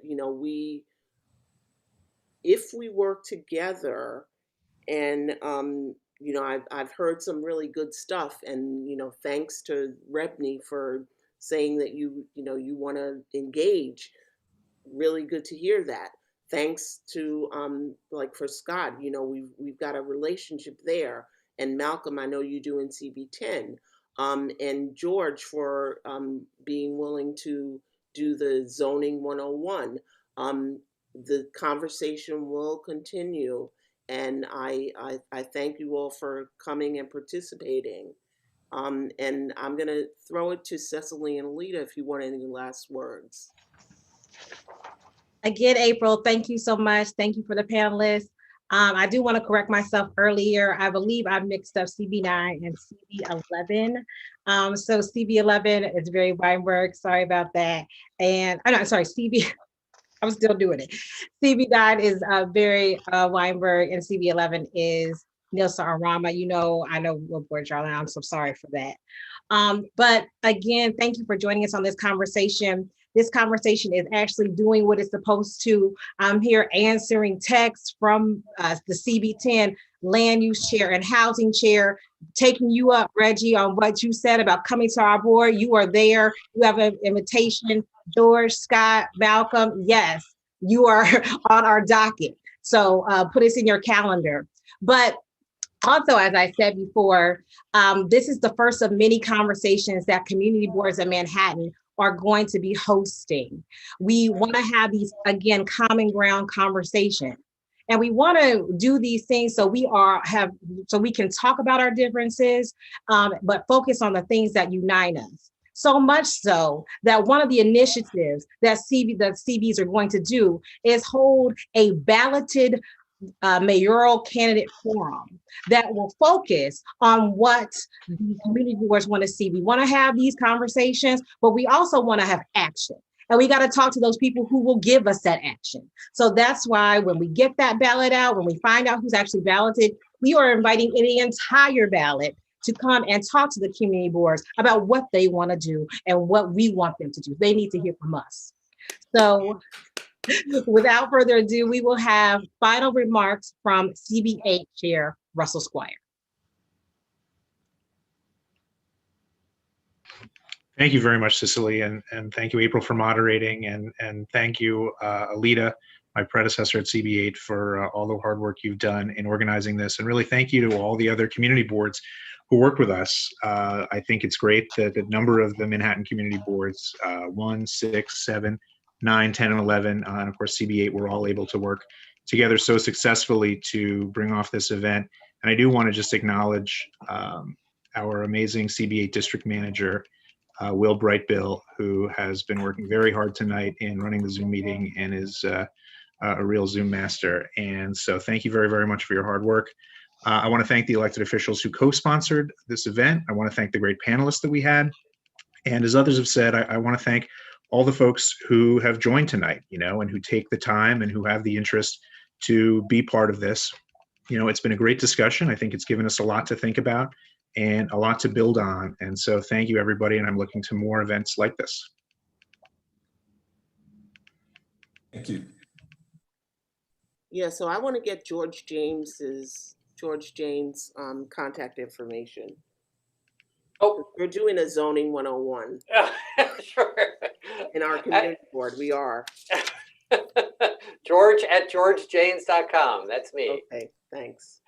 if we work together and, I've heard some really good stuff, and, thanks to Rebney for saying that you want to engage. Really good to hear that. Thanks to like for Scott, we've got a relationship there, and Malcolm, I know you do in CB10, and George for being willing to do the zoning 101. The conversation will continue, and I thank you all for coming and participating. And I'm gonna throw it to Cecily and Alita if you want any last words. Again, April, thank you so much. Thank you for the panelists. I do want to correct myself earlier. I believe I mixed up CB9 and CB11. So CB11 is very Weinberg. Sorry about that. And I'm sorry, I'm still doing it. CB9 is very Weinberg, and CB11 is Nilsa Arama. I know what board y'all are. I'm so sorry for that. But again, thank you for joining us on this conversation. This conversation is actually doing what it's supposed to. I'm here answering texts from the CB10 land use chair and housing chair, taking you up, Reggie, on what you said about coming to our board. You are there. You have an invitation. George, Scott, Malcolm, yes, you are on our docket. So put us in your calendar. But also, as I said before, this is the first of many conversations that community boards in Manhattan are going to be hosting. We want to have these, again, common ground conversations. And we want to do these things so we can talk about our differences, but focus on the things that unite us. So much so that one of the initiatives that CBs are going to do is hold a balloted mayoral candidate forum that will focus on what the community boards want to see. We want to have these conversations, but we also want to have action. And we got to talk to those people who will give us that action. So that's why when we get that ballot out, when we find out who's actually balloted, we are inviting the entire ballot to come and talk to the community boards about what they want to do and what we want them to do. They need to hear from us. So without further ado, we will have final remarks from CB8 Chair Russell Squire. Thank you very much, Cicely, and thank you, April, for moderating, and thank you, Alita, my predecessor at CB8, for all the hard work you've done in organizing this, and really thank you to all the other community boards who worked with us. I think it's great that the number of the Manhattan community boards, 1, 6, 7, 9, 10, and 11, and of course CB8, we're all able to work together so successfully to bring off this event. And I do want to just acknowledge our amazing CB8 district manager, Will Brightbill, who has been working very hard tonight in running the Zoom meeting and is a real Zoom master. And so thank you very, very much for your hard work. I want to thank the elected officials who co-sponsored this event. I want to thank the great panelists that we had. And as others have said, I want to thank all the folks who have joined tonight, and who take the time and who have the interest to be part of this. It's been a great discussion. I think it's given us a lot to think about and a lot to build on. And so thank you, everybody. And I'm looking to more events like this. Thank you. Yeah, so I want to get George James' contact information. Oh, we're doing a zoning 101 sure. in our community board. We are. George at georgejanes.com. That's me. Okay, thanks.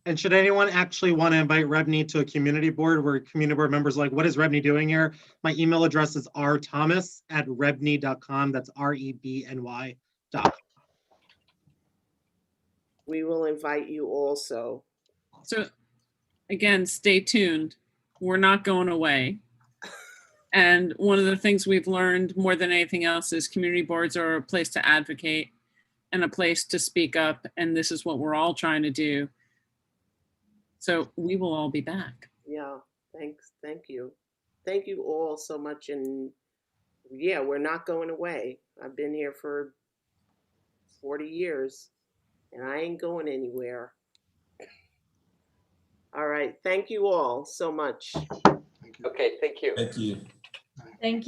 And should anyone actually want to invite Rebney to a community board where community board members are like, what is Rebney doing here? My email address is rthomas@rebney.com. That's REBNY.com. We will invite you also. So again, stay tuned. We're not going away. And one of the things we've learned more than anything else is community boards are a place to advocate and a place to speak up. And this is what we're all trying to do. So we will all be back. Yeah, thanks. Thank you. Thank you all so much. And yeah, we're not going away. I've been here for 40 years. and I ain't going anywhere. All right, thank you all so much. Okay, thank you. Thank you. Thank you.